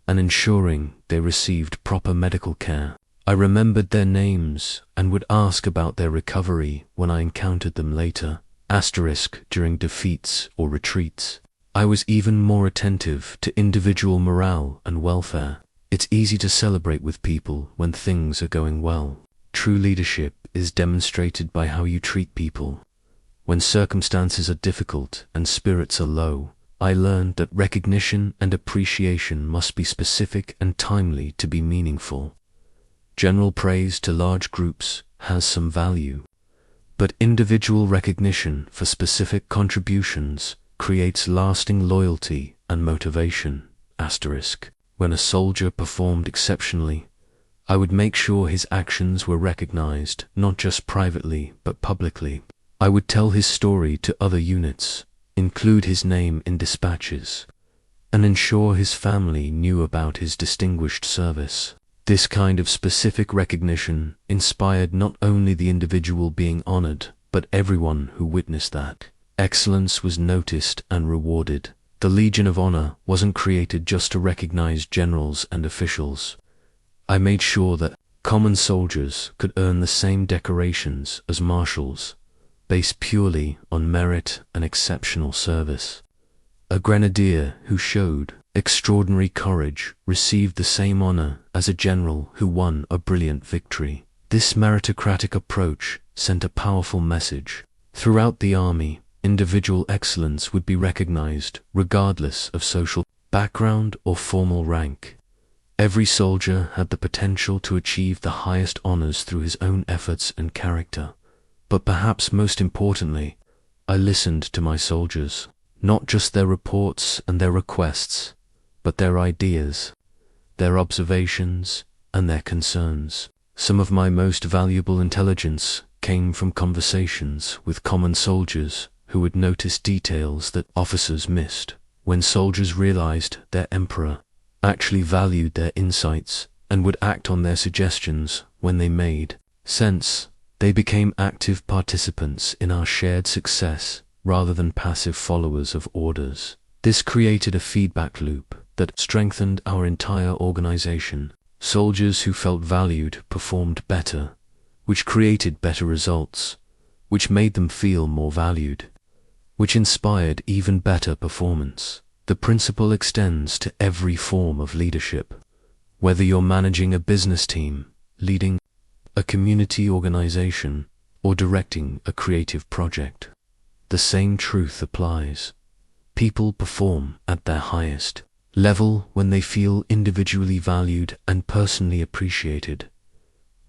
and ensuring they received proper medical care. I remembered their names and would ask about their recovery when I encountered them later, during defeats or retreats. I was even more attentive to individual morale and welfare. It's easy to celebrate with people when things are going well. True leadership is demonstrated by how you treat people. When circumstances are difficult and spirits are low, I learned that recognition and appreciation must be specific and timely to be meaningful. General praise to large groups has some value, but individual recognition for specific contributions creates lasting loyalty and motivation. Asterisk. When a soldier performed exceptionally, I would make sure his actions were recognized, not just privately, but publicly. I would tell his story to other units, include his name in dispatches, and ensure his family knew about his distinguished service. This kind of specific recognition inspired not only the individual being honored, but everyone who witnessed that. Excellence was noticed and rewarded. The Legion of Honor wasn't created just to recognize generals and officials. I made sure that common soldiers could earn the same decorations as marshals, based purely on merit and exceptional service. A grenadier who showed extraordinary courage received the same honor as a general who won a brilliant victory. This meritocratic approach sent a powerful message. Throughout the army, individual excellence would be recognized regardless of social background or formal rank. Every soldier had the potential to achieve the highest honors through his own efforts and character. But perhaps most importantly, I listened to my soldiers, not just their reports and their requests, but their ideas, their observations, and their concerns. Some of my most valuable intelligence came from conversations with common soldiers who would notice details that officers missed. When soldiers realized their emperor actually valued their insights and would act on their suggestions when they made sense, they became active participants in our shared success rather than passive followers of orders. This created a feedback loop that strengthened our entire organization. Soldiers who felt valued performed better, which created better results, which made them feel more valued, which inspired even better performance. The principle extends to every form of leadership. Whether you're managing a business team, leading a community organization, or directing a creative project, the same truth applies. People perform at their highest level when they feel individually valued and personally appreciated.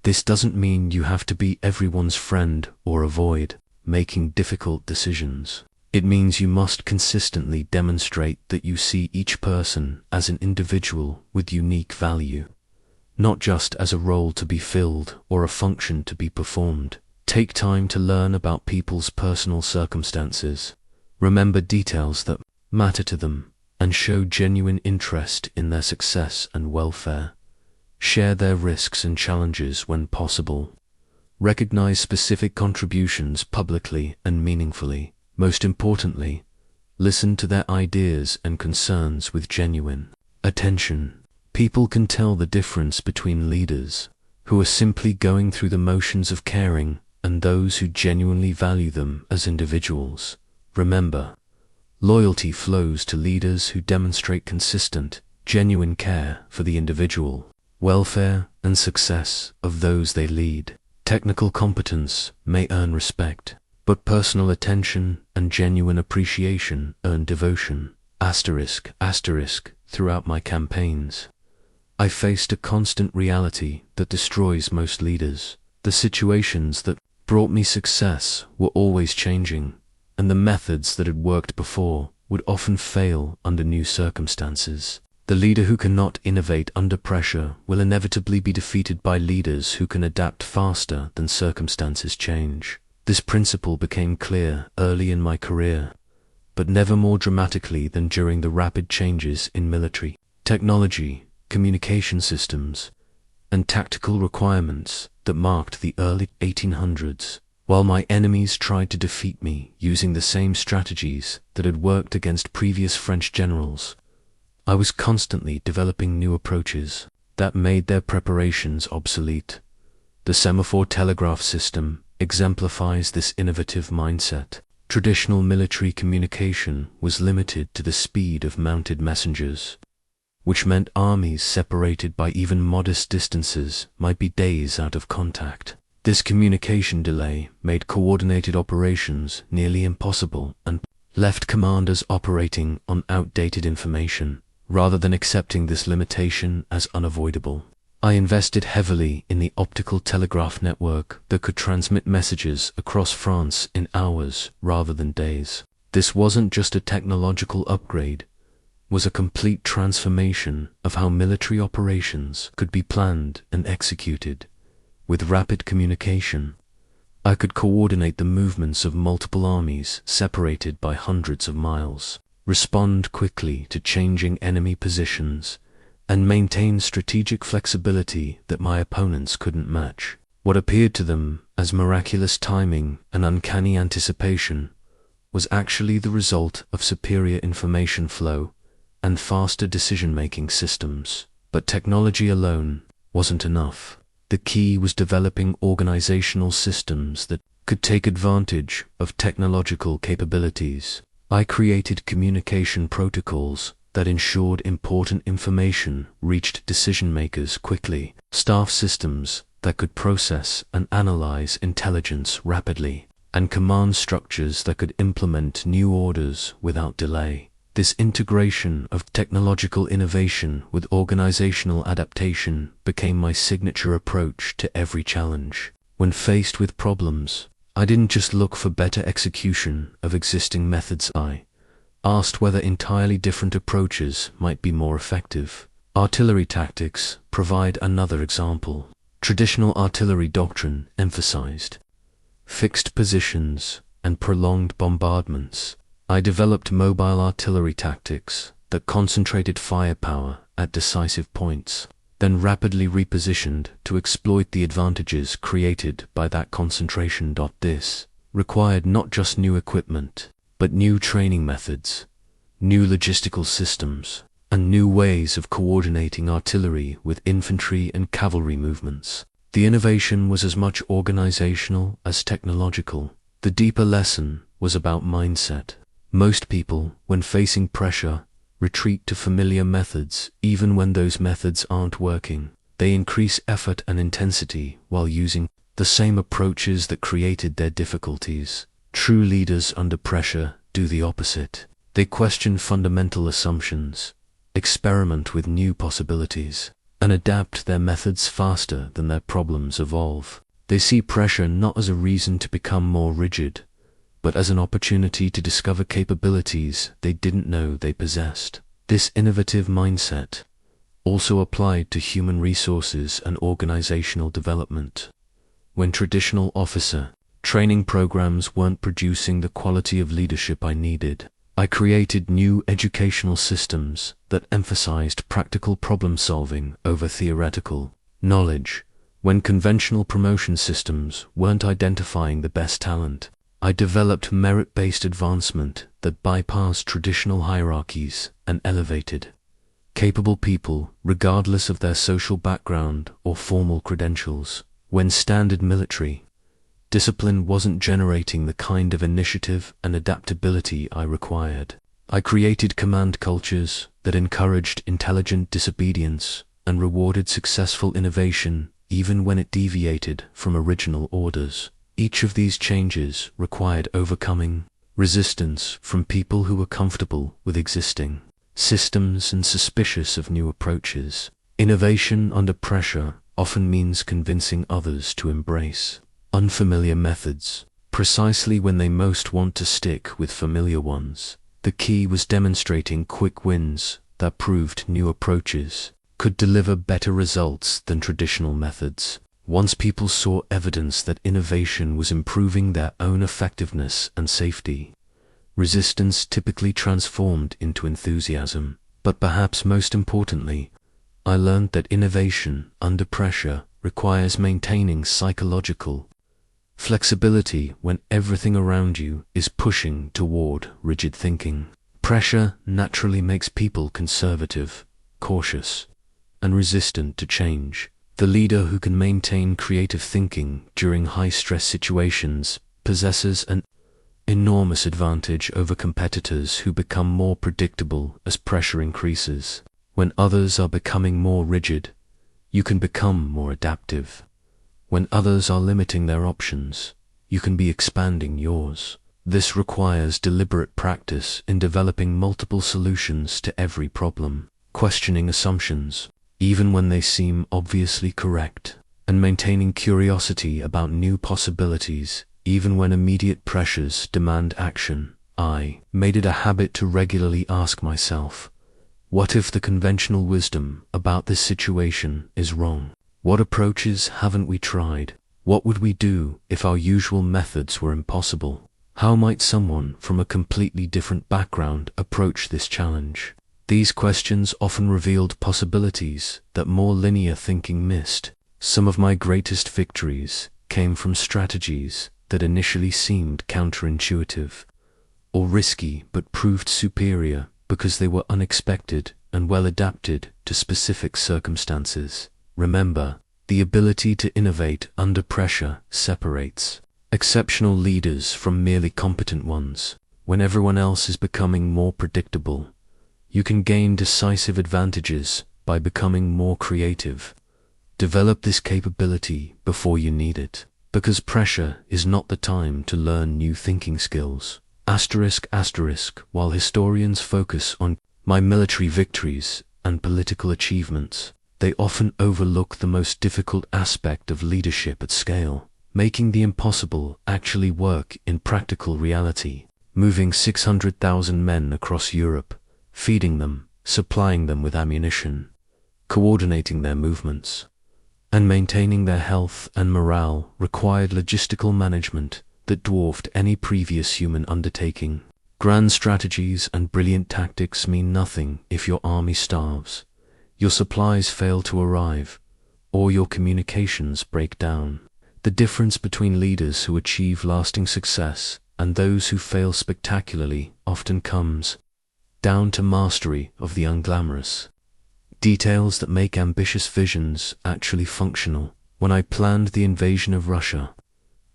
This doesn't mean you have to be everyone's friend or avoid making difficult decisions. It means you must consistently demonstrate that you see each person as an individual with unique value, not just as a role to be filled or a function to be performed. Take time to learn about people's personal circumstances, remember details that matter to them, and show genuine interest in their success and welfare. Share their risks and challenges when possible. Recognize specific contributions publicly and meaningfully. Most importantly, listen to their ideas and concerns with genuine attention. People can tell the difference between leaders who are simply going through the motions of caring and those who genuinely value them as individuals. Remember, loyalty flows to leaders who demonstrate consistent, genuine care for the individual, welfare, and success of those they lead. Technical competence may earn respect, but personal attention and genuine appreciation earn devotion. Asterisk. Throughout my campaigns, I faced a constant reality that destroys most leaders. The situations that brought me success were always changing, and the methods that had worked before would often fail under new circumstances. The leader who cannot innovate under pressure will inevitably be defeated by leaders who can adapt faster than circumstances change. This principle became clear early in my career, but never more dramatically than during the rapid changes in military technology, communication systems, and tactical requirements that marked the early 1800s. While my enemies tried to defeat me using the same strategies that had worked against previous French generals, I was constantly developing new approaches that made their preparations obsolete. The semaphore telegraph system exemplifies this innovative mindset. Traditional military communication was limited to the speed of mounted messengers, which meant armies separated by even modest distances might be days out of contact. This communication delay made coordinated operations nearly impossible and left commanders operating on outdated information. Rather than accepting this limitation as unavoidable, I invested heavily in the optical telegraph network that could transmit messages across France in hours rather than days. This wasn't just a technological upgrade, it was a complete transformation of how military operations could be planned and executed. With rapid communication, I could coordinate the movements of multiple armies separated by hundreds of miles, respond quickly to changing enemy positions, and maintain strategic flexibility that my opponents couldn't match. What appeared to them as miraculous timing and uncanny anticipation was actually the result of superior information flow and faster decision-making systems. But technology alone wasn't enough. The key was developing organizational systems that could take advantage of technological capabilities. I created communication protocols that ensured important information reached decision-makers quickly, staff systems that could process and analyze intelligence rapidly, and command structures that could implement new orders without delay. This integration of technological innovation with organizational adaptation became my signature approach to every challenge. When faced with problems, I didn't just look for better execution of existing methods, I asked whether entirely different approaches might be more effective. Artillery tactics provide another example. Traditional artillery doctrine emphasized fixed positions and prolonged bombardments. I developed mobile artillery tactics that concentrated firepower at decisive points, then rapidly repositioned to exploit the advantages created by that concentration. This required not just new equipment, but new training methods, new logistical systems, and new ways of coordinating artillery with infantry and cavalry movements. The innovation was as much organizational as technological. The deeper lesson was about mindset. Most people, when facing pressure, retreat to familiar methods even when those methods aren't working. They increase effort and intensity while using the same approaches that created their difficulties. True leaders under pressure do the opposite. They question fundamental assumptions, experiment with new possibilities, and adapt their methods faster than their problems evolve. They see pressure not as a reason to become more rigid, but as an opportunity to discover capabilities they didn't know they possessed. This innovative mindset also applied to human resources and organizational development. When traditional officer training programs weren't producing the quality of leadership I needed, I created new educational systems that emphasized practical problem-solving over theoretical knowledge. When conventional promotion systems weren't identifying the best talent, I developed merit-based advancement that bypassed traditional hierarchies and elevated capable people regardless of their social background or formal credentials. When standard military discipline wasn't generating the kind of initiative and adaptability I required, I created command cultures that encouraged intelligent disobedience and rewarded successful innovation even when it deviated from original orders. Each of these changes required overcoming resistance from people who were comfortable with existing systems and suspicious of new approaches. Innovation under pressure often means convincing others to embrace unfamiliar methods, precisely when they most want to stick with familiar ones. The key was demonstrating quick wins that proved new approaches could deliver better results than traditional methods. Once people saw evidence that innovation was improving their own effectiveness and safety, resistance typically transformed into enthusiasm. But perhaps most importantly, I learned that innovation under pressure requires maintaining psychological flexibility when everything around you is pushing toward rigid thinking. Pressure naturally makes people conservative, cautious, and resistant to change. The leader who can maintain creative thinking during high-stress situations possesses an enormous advantage over competitors who become more predictable as pressure increases. When others are becoming more rigid, you can become more adaptive. When others are limiting their options, you can be expanding yours. This requires deliberate practice in developing multiple solutions to every problem, questioning assumptions, even when they seem obviously correct, and maintaining curiosity about new possibilities, even when immediate pressures demand action. I made it a habit to regularly ask myself, what if the conventional wisdom about this situation is wrong? What approaches haven't we tried? What would we do if our usual methods were impossible? How might someone from a completely different background approach this challenge? These questions often revealed possibilities that more linear thinking missed. Some of my greatest victories came from strategies that initially seemed counterintuitive or risky but proved superior because they were unexpected and well adapted to specific circumstances. Remember, the ability to innovate under pressure separates exceptional leaders from merely competent ones. When everyone else is becoming more predictable, you can gain decisive advantages by becoming more creative. Develop this capability before you need it, because pressure is not the time to learn new thinking skills. While historians focus on my military victories and political achievements, they often overlook the most difficult aspect of leadership at scale, making the impossible actually work in practical reality. Moving 600,000 men across Europe, feeding them, supplying them with ammunition, coordinating their movements, and maintaining their health and morale required logistical management that dwarfed any previous human undertaking. Grand strategies and brilliant tactics mean nothing if your army starves, your supplies fail to arrive, or your communications break down. The difference between leaders who achieve lasting success and those who fail spectacularly often comes down to mastery of the unglamorous details that make ambitious visions actually functional. When I planned the invasion of Russia,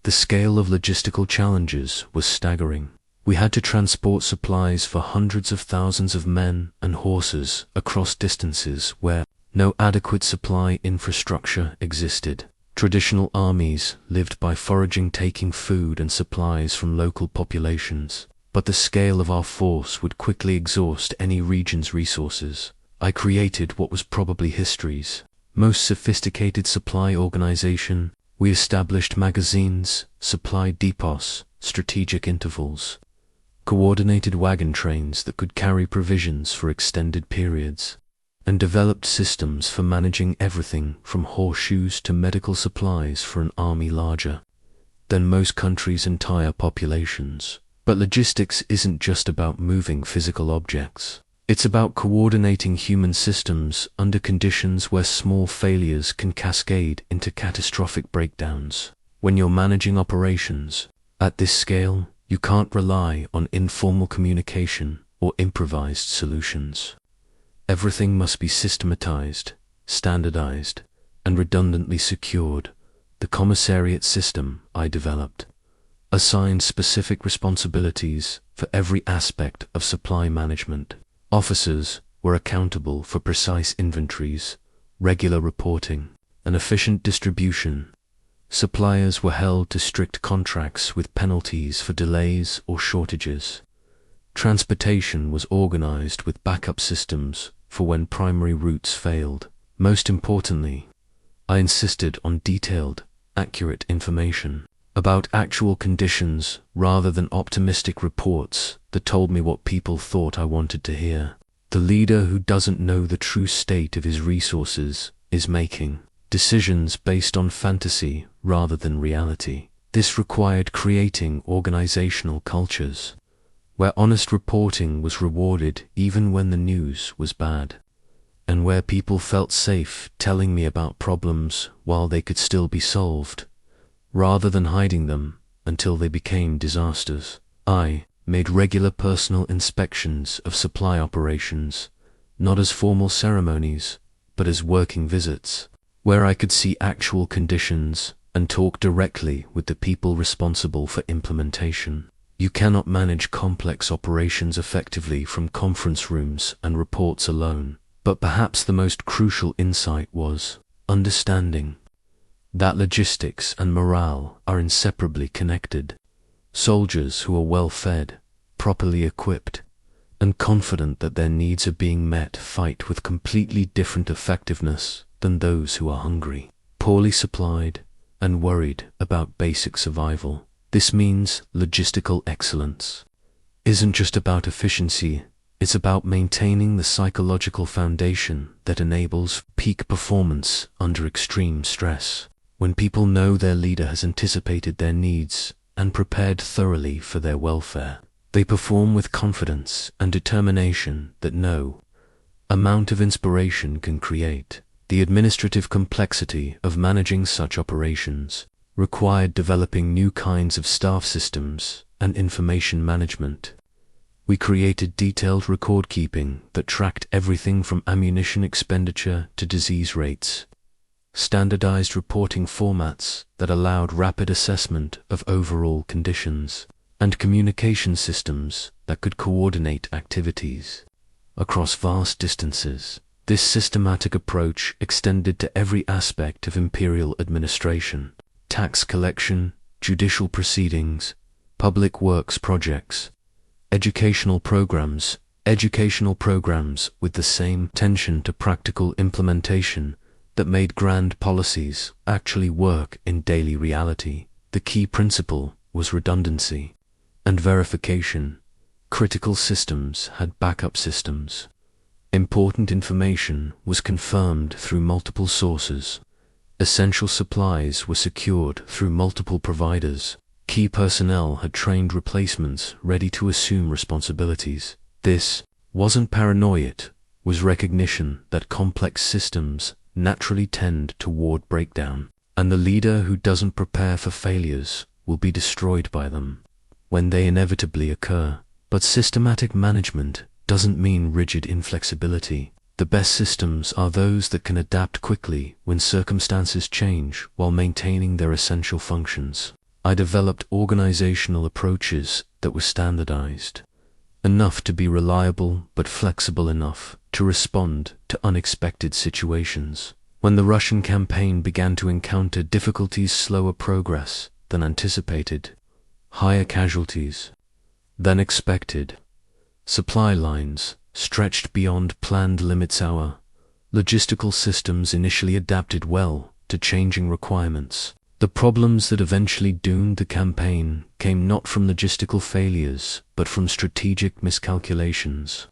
the scale of logistical challenges was staggering. We had to transport supplies for hundreds of thousands of men and horses across distances where no adequate supply infrastructure existed. Traditional armies lived by foraging, taking food and supplies from local populations, but the scale of our force would quickly exhaust any region's resources. I created what was probably history's most sophisticated supply organization. We established magazines, supply depots, strategic intervals, coordinated wagon trains that could carry provisions for extended periods, and developed systems for managing everything from horseshoes to medical supplies for an army larger than most countries' entire populations. But logistics isn't just about moving physical objects. It's about coordinating human systems under conditions where small failures can cascade into catastrophic breakdowns. When you're managing operations at this scale, you can't rely on informal communication or improvised solutions. Everything must be systematized, standardized, and redundantly secured. The commissariat system I developed assigned specific responsibilities for every aspect of supply management. Officers were accountable for precise inventories, regular reporting, and efficient distribution. Suppliers were held to strict contracts with penalties for delays or shortages. Transportation was organized with backup systems for when primary routes failed. Most importantly, I insisted on detailed, accurate information about actual conditions rather than optimistic reports that told me what people thought I wanted to hear. The leader who doesn't know the true state of his resources is making decisions based on fantasy rather than reality. This required creating organizational cultures where honest reporting was rewarded even when the news was bad, and where people felt safe telling me about problems while they could still be solved, rather than hiding them until they became disasters. I made regular personal inspections of supply operations, not as formal ceremonies, but as working visits, where I could see actual conditions and talk directly with the people responsible for implementation. You cannot manage complex operations effectively from conference rooms and reports alone, but perhaps the most crucial insight was understanding that logistics and morale are inseparably connected. Soldiers who are well fed, properly equipped, and confident that their needs are being met, fight with completely different effectiveness than those who are hungry, poorly supplied, and worried about basic survival. This means logistical excellence isn't just about efficiency, it's about maintaining the psychological foundation that enables peak performance under extreme stress. When people know their leader has anticipated their needs and prepared thoroughly for their welfare, they perform with confidence and determination that no amount of inspiration can create. The administrative complexity of managing such operations required developing new kinds of staff systems and information management. We created detailed record keeping that tracked everything from ammunition expenditure to disease rates, standardized reporting formats that allowed rapid assessment of overall conditions, and communication systems that could coordinate activities across vast distances. This systematic approach extended to every aspect of imperial administration: tax collection, judicial proceedings, public works projects, educational programs with the same attention to practical implementation that made grand policies actually work in daily reality. The key principle was redundancy and verification. Critical systems had backup systems. Important information was confirmed through multiple sources. Essential supplies were secured through multiple providers. Key personnel had trained replacements ready to assume responsibilities. This wasn't paranoia, it was recognition that complex systems naturally tend toward breakdown, and the leader who doesn't prepare for failures will be destroyed by them when they inevitably occur. But systematic management doesn't mean rigid inflexibility. The best systems are those that can adapt quickly when circumstances change while maintaining their essential functions. I developed organizational approaches that were standardized enough to be reliable but flexible enough to respond to unexpected situations. When the Russian campaign began to encounter difficulties, slower progress than anticipated, higher casualties than expected, supply lines stretched beyond planned limits, our logistical systems initially adapted well to changing requirements. The problems that eventually doomed the campaign came not from logistical failures, but from strategic miscalculations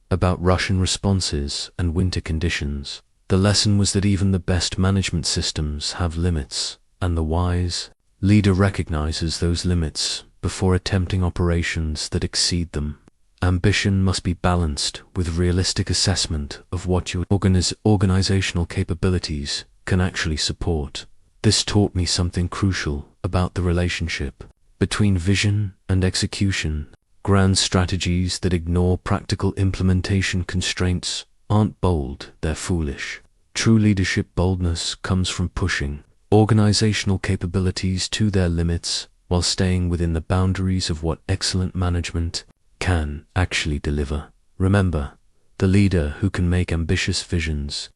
about Russian responses and winter conditions. The lesson was that even the best management systems have limits, and the wise leader recognizes those limits before attempting operations that exceed them. Ambition must be balanced with realistic assessment of what your organizational capabilities can actually support. This taught me something crucial about the relationship between vision and execution. Grand strategies that ignore practical implementation constraints aren't bold, they're foolish. True leadership boldness comes from pushing organizational capabilities to their limits while staying within the boundaries of what excellent management can actually deliver. Remember, the leader who can make ambitious visions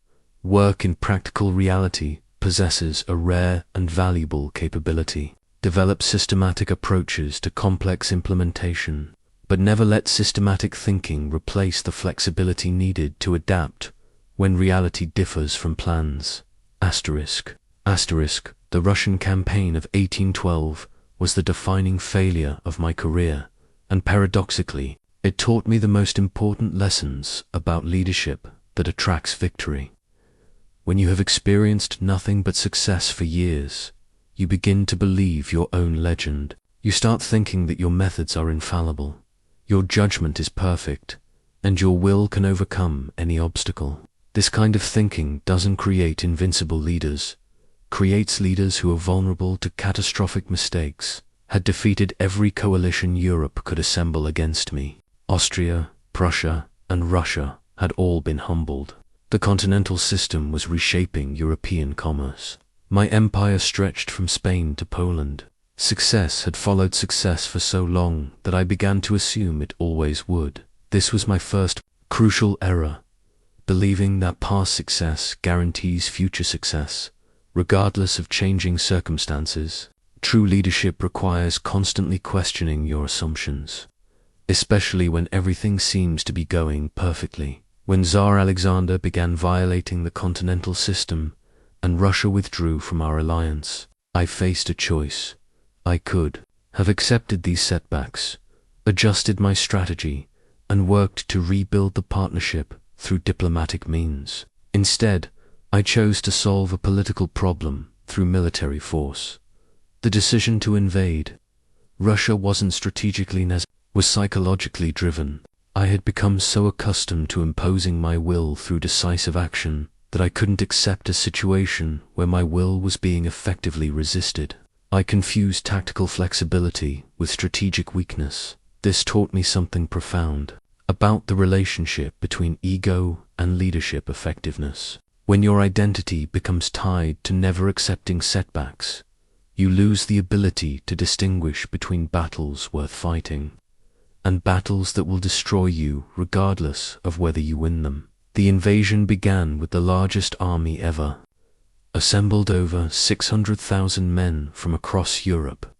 work in practical reality possesses a rare and valuable capability. Develop systematic approaches to complex implementation, but never let systematic thinking replace the flexibility needed to adapt when reality differs from plans. Asterisk. The Russian campaign of 1812 was the defining failure of my career, and paradoxically, it taught me the most important lessons about leadership that attracts victory. When you have experienced nothing but success for years, you begin to believe your own legend. You start thinking that your methods are infallible, your judgment is perfect, and your will can overcome any obstacle. This kind of thinking doesn't create invincible leaders, creates leaders who are vulnerable to catastrophic mistakes. Had defeated every coalition Europe could assemble against me. Austria, Prussia, and Russia had all been humbled. The continental system was reshaping European commerce. My empire stretched from Spain to Poland. Success had followed success for so long that I began to assume it always would. This was my first crucial error, believing that past success guarantees future success, regardless of changing circumstances. True leadership requires constantly questioning your assumptions. especially when everything seems to be going perfectly. When Tsar Alexander began violating the continental system and Russia withdrew from our alliance, I faced a choice. I could have accepted these setbacks, adjusted my strategy, and worked to rebuild the partnership through diplomatic means. Instead, I chose to solve a political problem through military force. The decision to invade Russia wasn't strategically necessary, was psychologically driven. I had become so accustomed to imposing my will through decisive action that I couldn't accept a situation where my will was being effectively resisted. I confused tactical flexibility with strategic weakness. This taught me something profound about the relationship between ego and leadership effectiveness. When your identity becomes tied to never accepting setbacks, you lose the ability to distinguish between battles worth fighting and battles that will destroy you regardless of whether you win them. The invasion began with the largest army ever, assembled over 600,000 men from across Europe.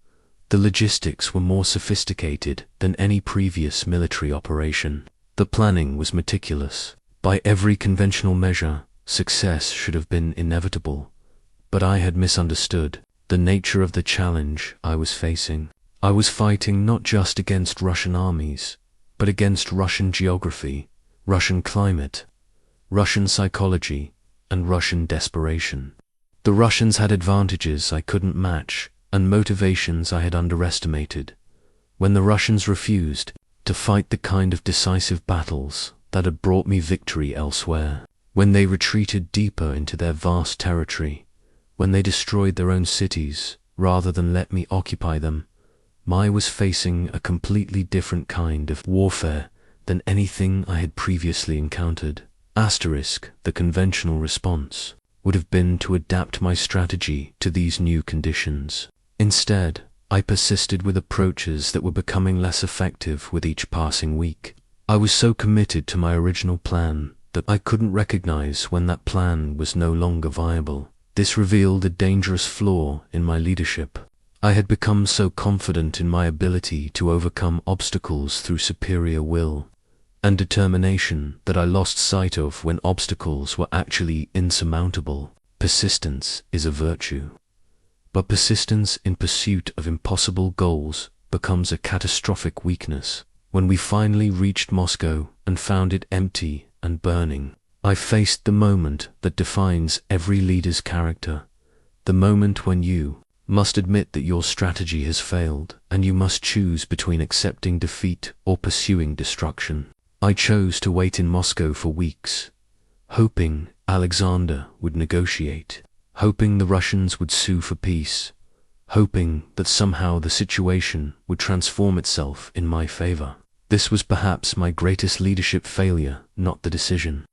The logistics were more sophisticated than any previous military operation. The planning was meticulous. By every conventional measure, success should have been inevitable. But I had misunderstood the nature of the challenge I was facing. I was fighting not just against Russian armies, but against Russian geography, Russian climate, Russian psychology, and Russian desperation. The Russians had advantages I couldn't match, and motivations I had underestimated. When the Russians refused to fight the kind of decisive battles that had brought me victory elsewhere, when they retreated deeper into their vast territory, when they destroyed their own cities rather than let me occupy them, I was facing a completely different kind of warfare than anything I had previously encountered. The conventional response would have been to adapt my strategy to these new conditions. Instead, I persisted with approaches that were becoming less effective with each passing week. I was so committed to my original plan that I couldn't recognize when that plan was no longer viable. This revealed a dangerous flaw in my leadership. I had become so confident in my ability to overcome obstacles through superior will and determination that I lost sight of when obstacles were actually insurmountable. Persistence is a virtue, but persistence in pursuit of impossible goals becomes a catastrophic weakness. When we finally reached Moscow and found it empty and burning, I faced the moment that defines every leader's character, the moment when you must admit that your strategy has failed, and you must choose between accepting defeat or pursuing destruction. I chose to wait in Moscow for weeks, hoping Alexander would negotiate, hoping the Russians would sue for peace, hoping that somehow the situation would transform itself in my favor. This was perhaps my greatest leadership failure, not the decision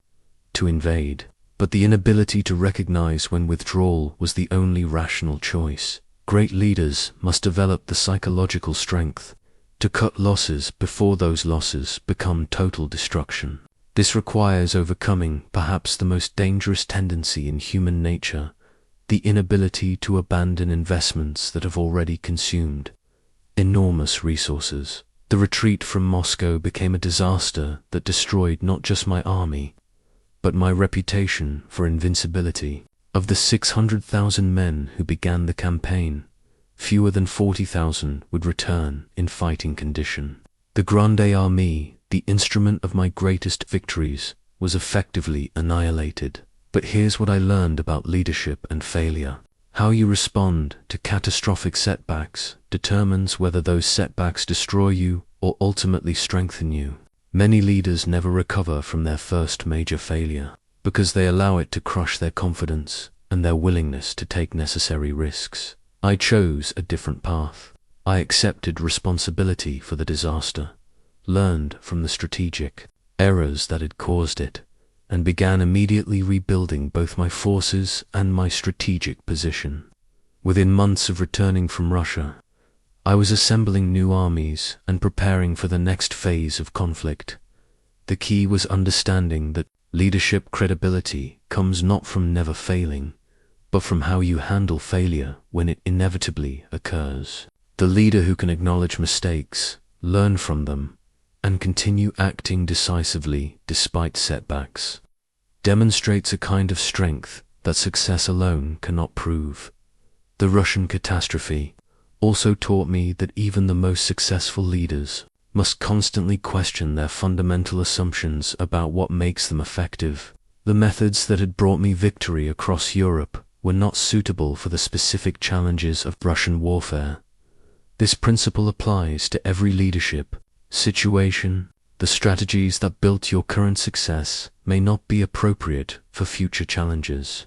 to invade, but the inability to recognize when withdrawal was the only rational choice. Great leaders must develop the psychological strength to cut losses before those losses become total destruction. This requires overcoming perhaps the most dangerous tendency in human nature, the inability to abandon investments that have already consumed enormous resources. The retreat from Moscow became a disaster that destroyed not just my army, but my reputation for invincibility. Of the 600,000 men who began the campaign, fewer than 40,000 would return in fighting condition. The Grande Armée, the instrument of my greatest victories, was effectively annihilated. But here's what I learned about leadership and failure. How you respond to catastrophic setbacks determines whether those setbacks destroy you or ultimately strengthen you. Many leaders never recover from their first major failure because they allow it to crush their confidence and their willingness to take necessary risks. I chose a different path. I accepted responsibility for the disaster, learned from the strategic errors that had caused it, and began immediately rebuilding both my forces and my strategic position. Within months of returning from Russia, I was assembling new armies and preparing for the next phase of conflict. The key was understanding that leadership credibility comes not from never failing, but from how you handle failure when it inevitably occurs. The leader who can acknowledge mistakes, learn from them, and continue acting decisively despite setbacks, demonstrates a kind of strength that success alone cannot prove. The Russian catastrophe also taught me that even the most successful leaders must constantly question their fundamental assumptions about what makes them effective. The methods that had brought me victory across Europe were not suitable for the specific challenges of Russian warfare. This principle applies to every leadership situation. The strategies that built your current success may not be appropriate for future challenges.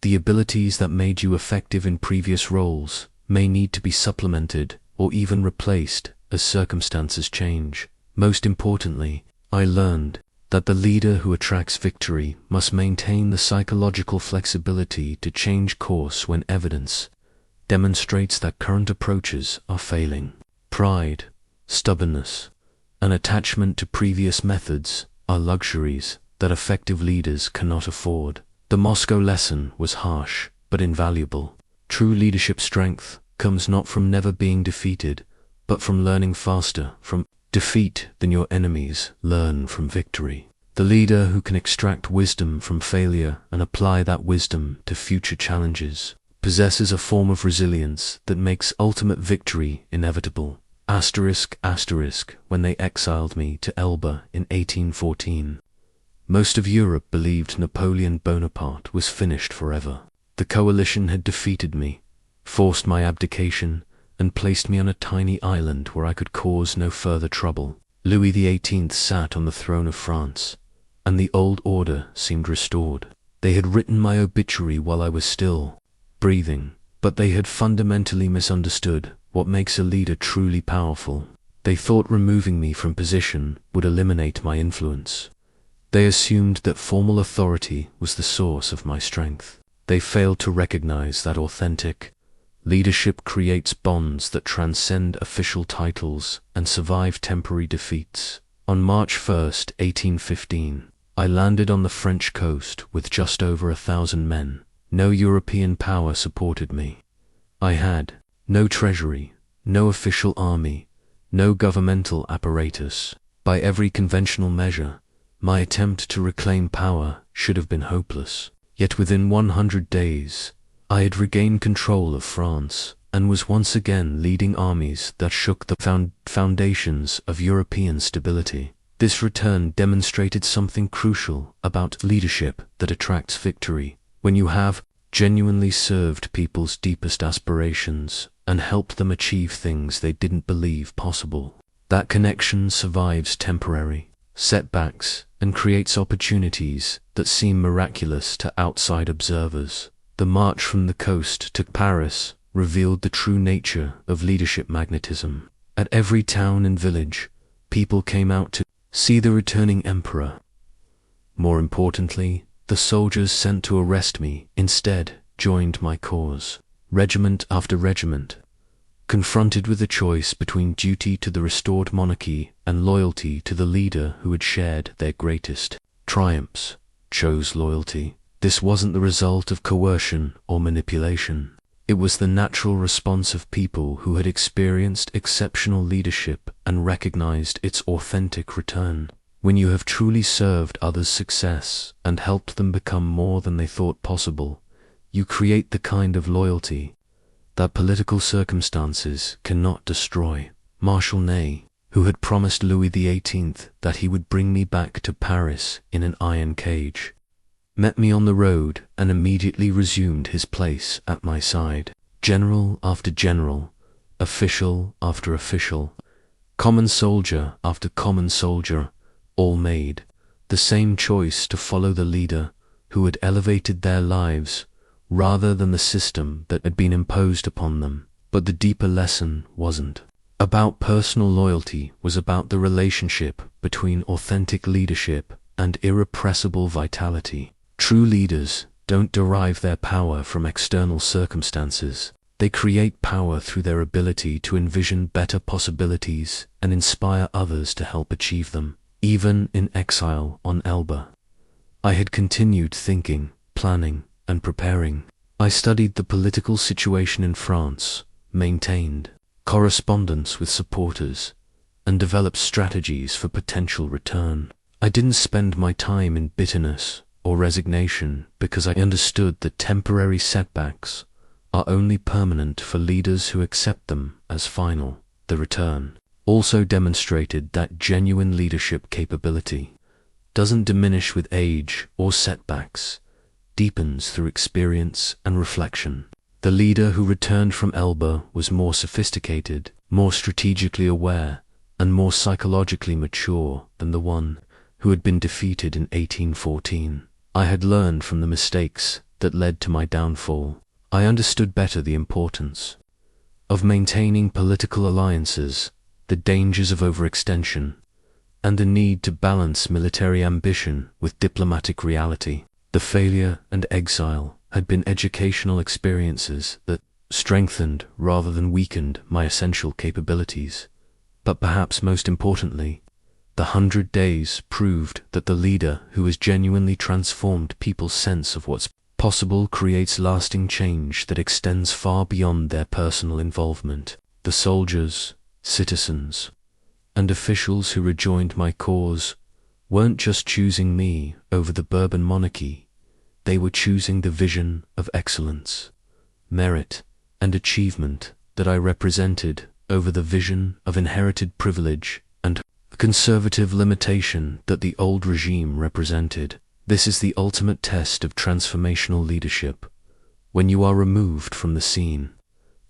The abilities that made you effective in previous roles may need to be supplemented or even replaced as circumstances change. Most importantly, I learned that the leader who attracts victory must maintain the psychological flexibility to change course when evidence demonstrates that current approaches are failing. Pride, stubbornness, and attachment to previous methods are luxuries that effective leaders cannot afford. The Moscow lesson was harsh but invaluable. True leadership strength comes not from never being defeated, but from learning faster from defeat than your enemies learn from victory. The leader who can extract wisdom from failure and apply that wisdom to future challenges possesses a form of resilience that makes ultimate victory inevitable. When they exiled me to Elba in 1814, most of Europe believed Napoleon Bonaparte was finished forever. The coalition had defeated me, forced my abdication, and placed me on a tiny island where I could cause no further trouble. Louis XVIII sat on the throne of France, and the old order seemed restored. They had written my obituary while I was still breathing, but they had fundamentally misunderstood what makes a leader truly powerful. They thought removing me from position would eliminate my influence. They assumed that formal authority was the source of my strength. They failed to recognize that authentic leadership creates bonds that transcend official titles and survive temporary defeats. On March 1st, 1815, I landed on the French coast with just over 1,000 men. No European power supported me. I had no treasury, no official army, no governmental apparatus. By every conventional measure, my attempt to reclaim power should have been hopeless. Yet within 100 days, I had regained control of France and was once again leading armies that shook the foundations of European stability. This return demonstrated something crucial about leadership that attracts victory. When you have genuinely served people's deepest aspirations and helped them achieve things they didn't believe possible, that connection survives temporary setbacks and creates opportunities that seem miraculous to outside observers. The march from the coast to Paris revealed the true nature of leadership magnetism. At every town and village, people came out to see the returning emperor. More importantly, the soldiers sent to arrest me instead joined my cause. Regiment after regiment, confronted with a choice between duty to the restored monarchy and loyalty to the leader who had shared their greatest triumphs, chose loyalty. This wasn't the result of coercion or manipulation. It was the natural response of people who had experienced exceptional leadership and recognized its authentic return. When you have truly served others' success and helped them become more than they thought possible, you create the kind of loyalty that political circumstances cannot destroy. Marshal Ney, who had promised Louis XVIII that he would bring me back to Paris in an iron cage, met me on the road and immediately resumed his place at my side. General after general, official after official, common soldier after common soldier, all made the same choice to follow the leader who had elevated their lives rather than the system that had been imposed upon them. But the deeper lesson wasn't about personal loyalty, was about the relationship between authentic leadership and irrepressible vitality. True leaders don't derive their power from external circumstances. They create power through their ability to envision better possibilities and inspire others to help achieve them. Even in exile on Elba, I had continued thinking, planning, and preparing. I studied the political situation in France, maintained correspondence with supporters, and developed strategies for potential return. I didn't spend my time in bitterness or resignation because I understood that temporary setbacks are only permanent for leaders who accept them as final. The return also demonstrated that genuine leadership capability doesn't diminish with age or setbacks, deepens through experience and reflection. The leader who returned from Elba was more sophisticated, more strategically aware, and more psychologically mature than the one who had been defeated in 1814. I had learned from the mistakes that led to my downfall. I understood better the importance of maintaining political alliances, the dangers of overextension, and the need to balance military ambition with diplomatic reality. The failure and exile had been educational experiences that strengthened rather than weakened my essential capabilities. But perhaps most importantly, the 100 days proved that the leader who has genuinely transformed people's sense of what's possible creates lasting change that extends far beyond their personal involvement. The soldiers, citizens, and officials who rejoined my cause weren't just choosing me over the Bourbon monarchy, they were choosing the vision of excellence, merit, and achievement that I represented over the vision of inherited privilege and conservative limitation that the old regime represented. This is the ultimate test of transformational leadership. When you are removed from the scene,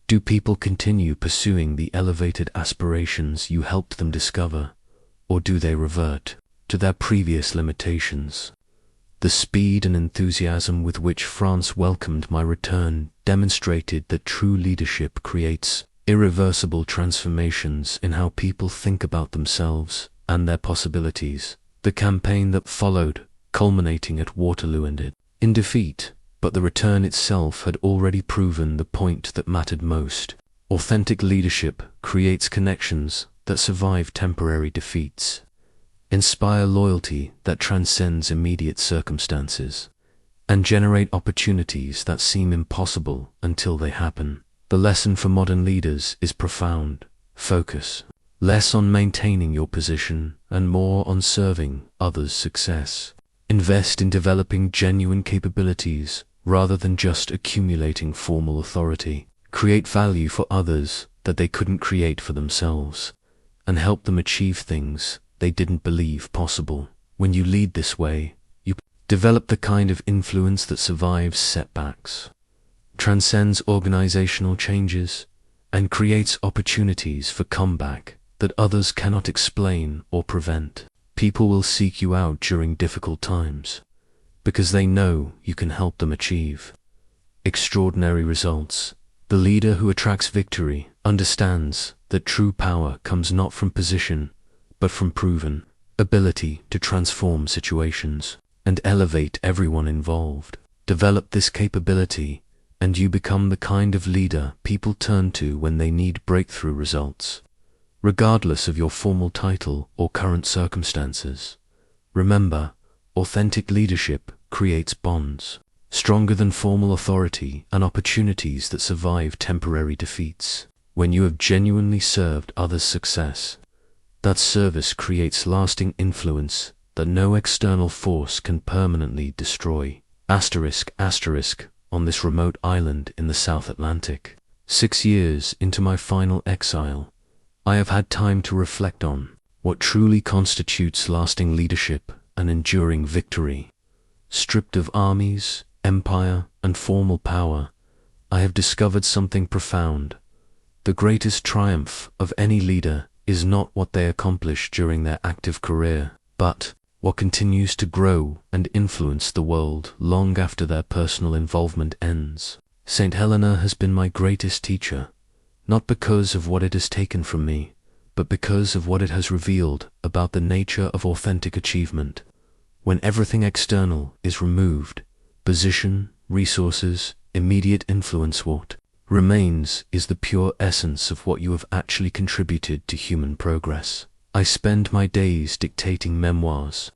do people continue pursuing the elevated aspirations you helped them discover, or do they revert to their previous limitations? The speed and enthusiasm with which France welcomed my return demonstrated that true leadership creates irreversible transformations in how people think about themselves and their possibilities. The campaign that followed, culminating at Waterloo, ended in defeat, but the return itself had already proven the point that mattered most. Authentic leadership creates connections that survive temporary defeats, inspire loyalty that transcends immediate circumstances, and generate opportunities that seem impossible until they happen. The lesson for modern leaders is profound. Focus less on maintaining your position and more on serving others' success. Invest in developing genuine capabilities rather than just accumulating formal authority. Create value for others that they couldn't create for themselves, and help them achieve things they didn't believe possible. When you lead this way, you develop the kind of influence that survives setbacks, transcends organizational changes, and creates opportunities for comeback that others cannot explain or prevent. People will seek you out during difficult times because they know you can help them achieve extraordinary results. The leader who attracts victory understands that true power comes not from position, but from proven ability to transform situations and elevate everyone involved. Develop this capability, and you become the kind of leader people turn to when they need breakthrough results, regardless of your formal title or current circumstances. Remember, authentic leadership creates bonds stronger than formal authority and opportunities that survive temporary defeats. When you have genuinely served others' success, that service creates lasting influence that no external force can permanently destroy. Asterisk, asterisk, on this remote island in the South Atlantic. 6 years into my final exile, I have had time to reflect on what truly constitutes lasting leadership and enduring victory. Stripped of armies, empire, and formal power, I have discovered something profound. The greatest triumph of any leader is not what they accomplish during their active career, but what continues to grow and influence the world long after their personal involvement ends. St. Helena has been my greatest teacher, not because of what it has taken from me, but because of what it has revealed about the nature of authentic achievement. When everything external is removed, position, resources, immediate influence, what remains is the pure essence of what you have actually contributed to human progress. I spend my days dictating memoirs,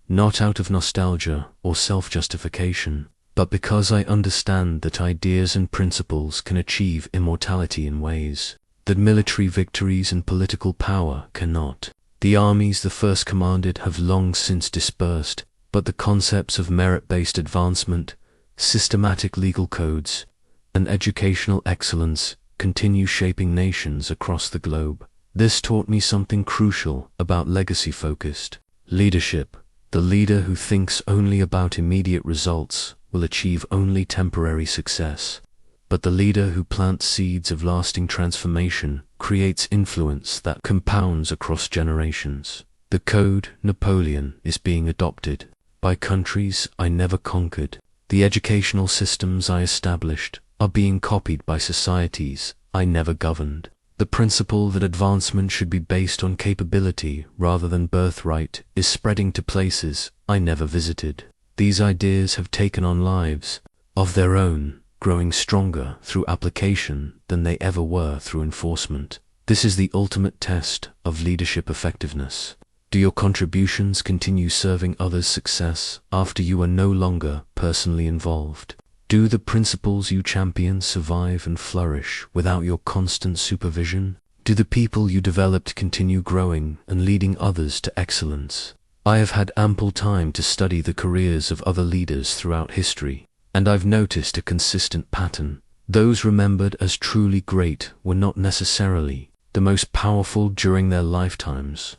not out of nostalgia or self-justification, but because I understand that ideas and principles can achieve immortality in ways that military victories and political power cannot. The armies the first commanded have long since dispersed, but the concepts of merit-based advancement, systematic legal codes, and educational excellence continue shaping nations across the globe. This taught me something crucial about legacy-focused leadership. The leader who thinks only about immediate results will achieve only temporary success. But the leader who plants seeds of lasting transformation creates influence that compounds across generations. The code Napoleon is being adopted by countries I never conquered. The educational systems I established are being copied by societies I never governed. The principle that advancement should be based on capability rather than birthright is spreading to places I never visited. These ideas have taken on lives of their own, growing stronger through application than they ever were through enforcement. This is the ultimate test of leadership effectiveness. Do your contributions continue serving others' success after you are no longer personally involved? Do the principles you champion survive and flourish without your constant supervision? Do the people you developed continue growing and leading others to excellence? I have had ample time to study the careers of other leaders throughout history, and I've noticed a consistent pattern. Those remembered as truly great were not necessarily the most powerful during their lifetimes,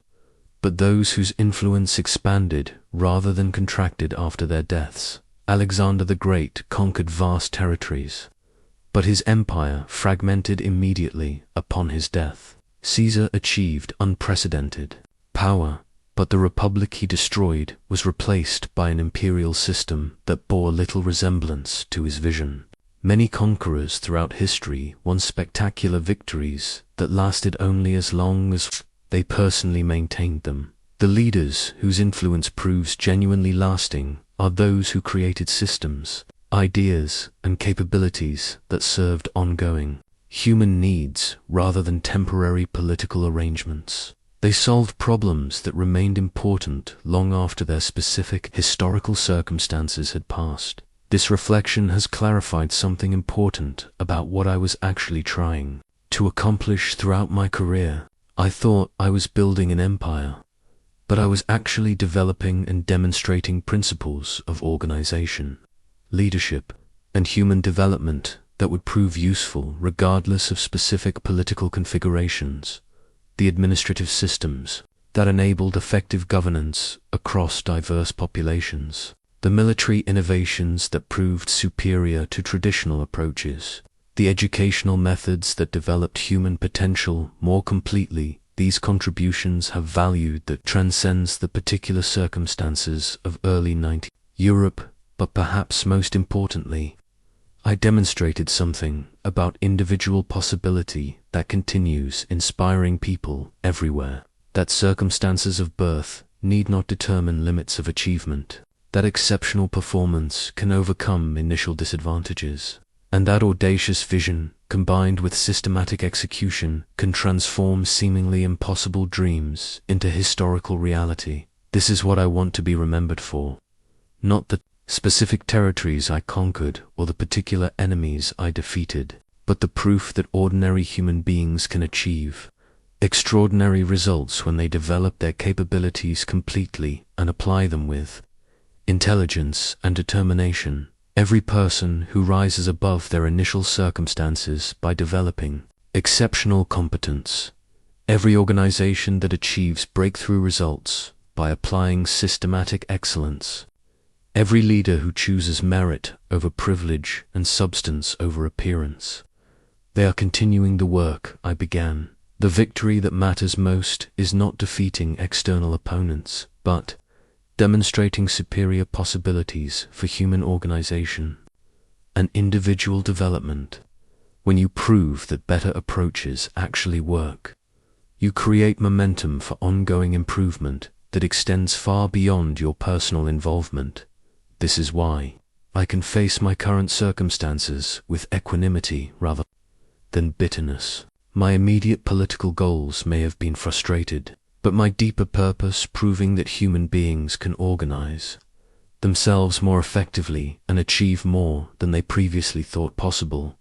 but those whose influence expanded rather than contracted after their deaths. Alexander the Great conquered vast territories, but his empire fragmented immediately upon his death. Caesar achieved unprecedented power, but the republic he destroyed was replaced by an imperial system that bore little resemblance to his vision. Many conquerors throughout history won spectacular victories that lasted only as long as they personally maintained them. The leaders whose influence proves genuinely lasting are those who created systems, ideas, and capabilities that served ongoing human needs rather than temporary political arrangements. They solved problems that remained important long after their specific historical circumstances had passed. This reflection has clarified something important about what I was actually trying to accomplish throughout my career. I thought I was building an empire, but I was actually developing and demonstrating principles of organization, leadership, and human development that would prove useful regardless of specific political configurations. The administrative systems that enabled effective governance across diverse populations, the military innovations that proved superior to traditional approaches, the educational methods that developed human potential more completely. These contributions have value that transcends the particular circumstances of early 19th Europe, but perhaps most importantly, I demonstrated something about individual possibility that continues inspiring people everywhere. That circumstances of birth need not determine limits of achievement, that exceptional performance can overcome initial disadvantages, and that audacious vision, combined with systematic execution, can transform seemingly impossible dreams into historical reality. This is what I want to be remembered for, not the specific territories I conquered or the particular enemies I defeated, but the proof that ordinary human beings can achieve extraordinary results when they develop their capabilities completely and apply them with intelligence and determination. Every person who rises above their initial circumstances by developing exceptional competence, every organization that achieves breakthrough results by applying systematic excellence, every leader who chooses merit over privilege and substance over appearance, they are continuing the work I began. The victory that matters most is not defeating external opponents, but demonstrating superior possibilities for human organization and individual development. When you prove that better approaches actually work, you create momentum for ongoing improvement that extends far beyond your personal involvement. This is why I can face my current circumstances with equanimity rather than bitterness. My immediate political goals may have been frustrated, but my deeper purpose, proving that human beings can organize themselves more effectively and achieve more than they previously thought possible,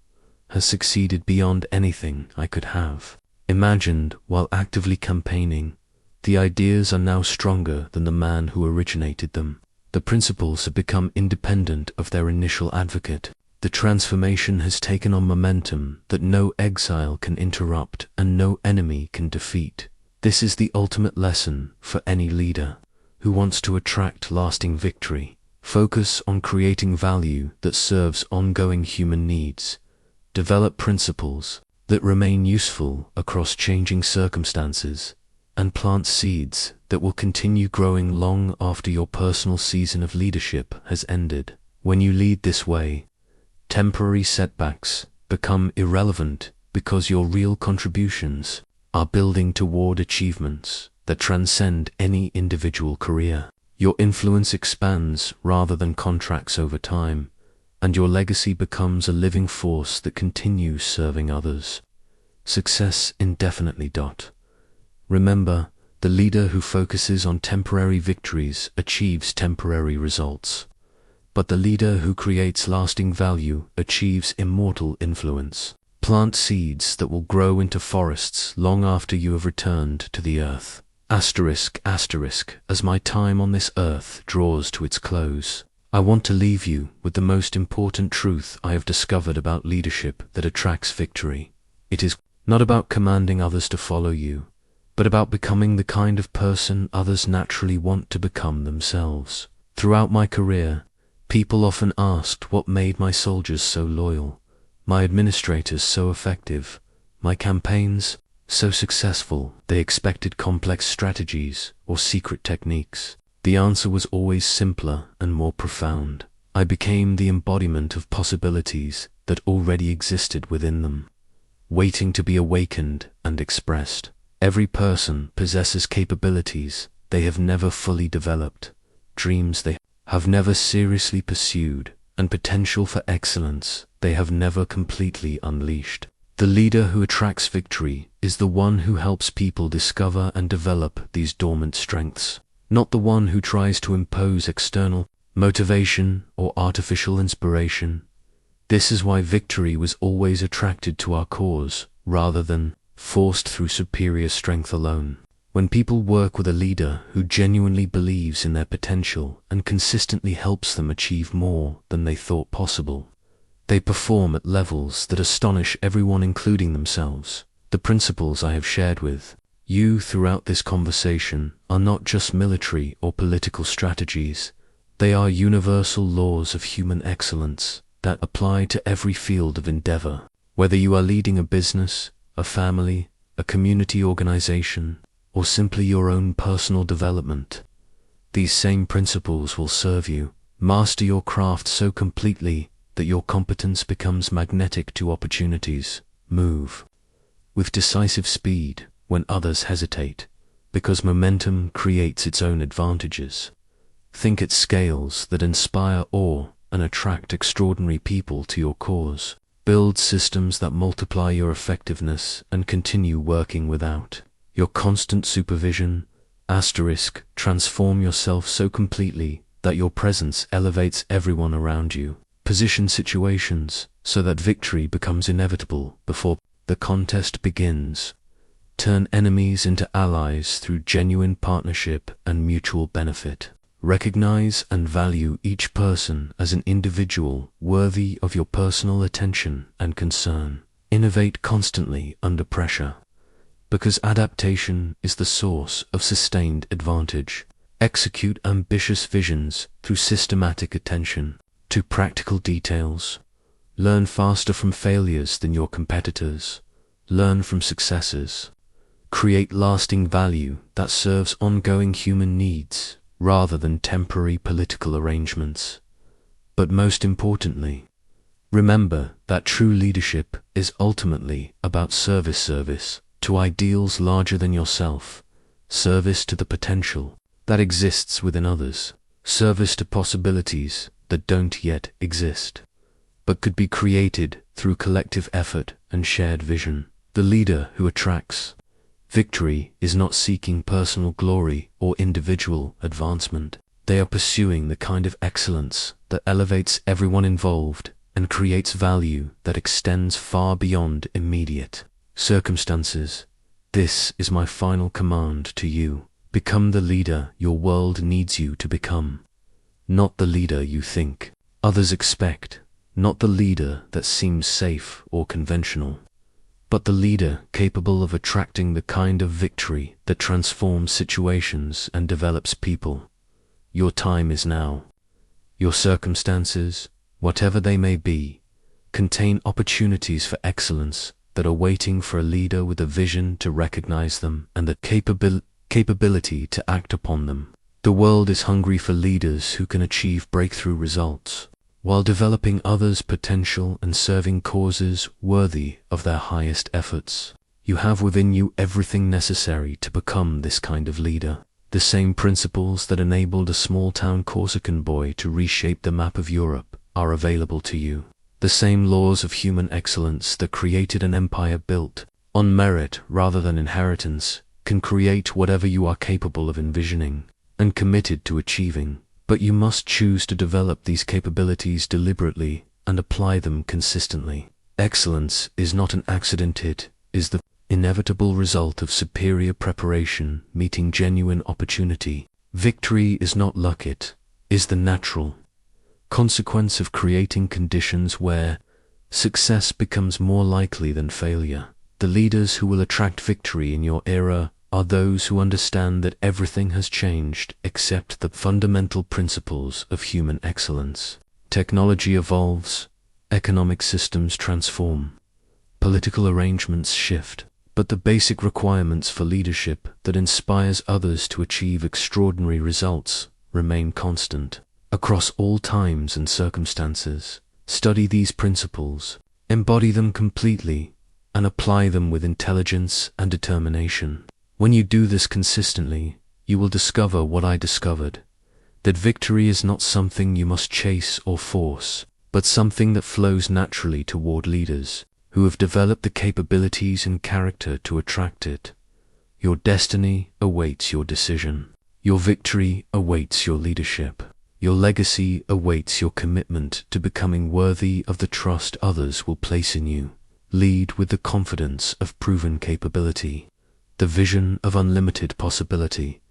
has succeeded beyond anything I could have imagined while actively campaigning. The ideas are now stronger than the man who originated them. The principles have become independent of their initial advocate. The transformation has taken on momentum that no exile can interrupt and no enemy can defeat. This is the ultimate lesson for any leader who wants to attract lasting victory. Focus on creating value that serves ongoing human needs. Develop principles that remain useful across changing circumstances, and plant seeds that will continue growing long after your personal season of leadership has ended. When you lead this way, temporary setbacks become irrelevant because your real contributions are building toward achievements that transcend any individual career. Your influence expands rather than contracts over time, and your legacy becomes a living force that continues serving others. Success indefinitely. Remember, the leader who focuses on temporary victories achieves temporary results, but the leader who creates lasting value achieves immortal influence. Plant seeds that will grow into forests long after you have returned to the earth. Asterisk, as my time on this earth draws to its close, I want to leave you with the most important truth I have discovered about leadership that attracts victory. It is not about commanding others to follow you, but about becoming the kind of person others naturally want to become themselves. Throughout my career, people often asked what made my soldiers so loyal, my administrators so effective, my campaigns so successful. They expected complex strategies or secret techniques. The answer was always simpler and more profound. I became the embodiment of possibilities that already existed within them, waiting to be awakened and expressed. Every person possesses capabilities they have never fully developed, dreams they have never seriously pursued, and potential for excellence they have never completely unleashed. The leader who attracts victory is the one who helps people discover and develop these dormant strengths, not the one who tries to impose external motivation or artificial inspiration. This is why victory was always attracted to our cause rather than forced through superior strength alone. When people work with a leader who genuinely believes in their potential and consistently helps them achieve more than they thought possible, they perform at levels that astonish everyone, including themselves. The principles I have shared with you throughout this conversation are not just military or political strategies. They are universal laws of human excellence that apply to every field of endeavor. Whether you are leading a business, a family, a community organization, or simply your own personal development, these same principles will serve you. Master your craft so completely that your competence becomes magnetic to opportunities. Move with decisive speed when others hesitate, because momentum creates its own advantages. Think at scales that inspire awe and attract extraordinary people to your cause. Build systems that multiply your effectiveness and continue working without your constant supervision. Transform yourself so completely that your presence elevates everyone around you. Position situations so that victory becomes inevitable before the contest begins. Turn enemies into allies through genuine partnership and mutual benefit. Recognize and value each person as an individual worthy of your personal attention and concern. Innovate constantly under pressure, because adaptation is the source of sustained advantage. Execute ambitious visions through systematic attention to practical details. Learn faster from failures than your competitors. Learn from successes. Create lasting value that serves ongoing human needs rather than temporary political arrangements. But most importantly, remember that true leadership is ultimately about service to ideals larger than yourself, service to the potential that exists within others, service to possibilities that don't yet exist, but could be created through collective effort and shared vision. The leader who attracts victory is not seeking personal glory or individual advancement. They are pursuing the kind of excellence that elevates everyone involved and creates value that extends far beyond immediate circumstances. This is my final command to you. Become the leader your world needs you to become. Not the leader you think others expect, not the leader that seems safe or conventional, but the leader capable of attracting the kind of victory that transforms situations and develops people. Your time is now. Your circumstances, whatever they may be, contain opportunities for excellence that are waiting for a leader with a vision to recognize them and the capability to act upon them. The world is hungry for leaders who can achieve breakthrough results, while developing others' potential and serving causes worthy of their highest efforts. You have within you everything necessary to become this kind of leader. The same principles that enabled a small-town Corsican boy to reshape the map of Europe are available to you. The same laws of human excellence that created an empire built on merit rather than inheritance can create whatever you are capable of envisioning and committed to achieving. But you must choose to develop these capabilities deliberately and apply them consistently. Excellence is not an accident, it is the inevitable result of superior preparation meeting genuine opportunity. Victory is not luck, it is the natural consequence of creating conditions where success becomes more likely than failure. The leaders who will attract victory in your era are those who understand that everything has changed except the fundamental principles of human excellence. Technology evolves, economic systems transform, political arrangements shift, but the basic requirements for leadership that inspires others to achieve extraordinary results remain constant. Across all times and circumstances, study these principles, embody them completely, and apply them with intelligence and determination. When you do this consistently, you will discover what I discovered, that victory is not something you must chase or force, but something that flows naturally toward leaders who have developed the capabilities and character to attract it. Your destiny awaits your decision. Your victory awaits your leadership. Your legacy awaits your commitment to becoming worthy of the trust others will place in you. Lead with the confidence of proven capability, the vision of unlimited possibility,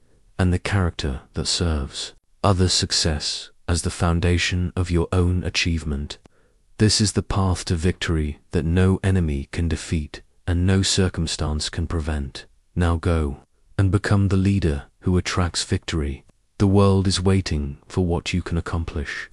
and the character that serves others' success as the foundation of your own achievement. This is the path to victory that no enemy can defeat and no circumstance can prevent. Now go and become the leader who attracts victory. The world is waiting for what you can accomplish.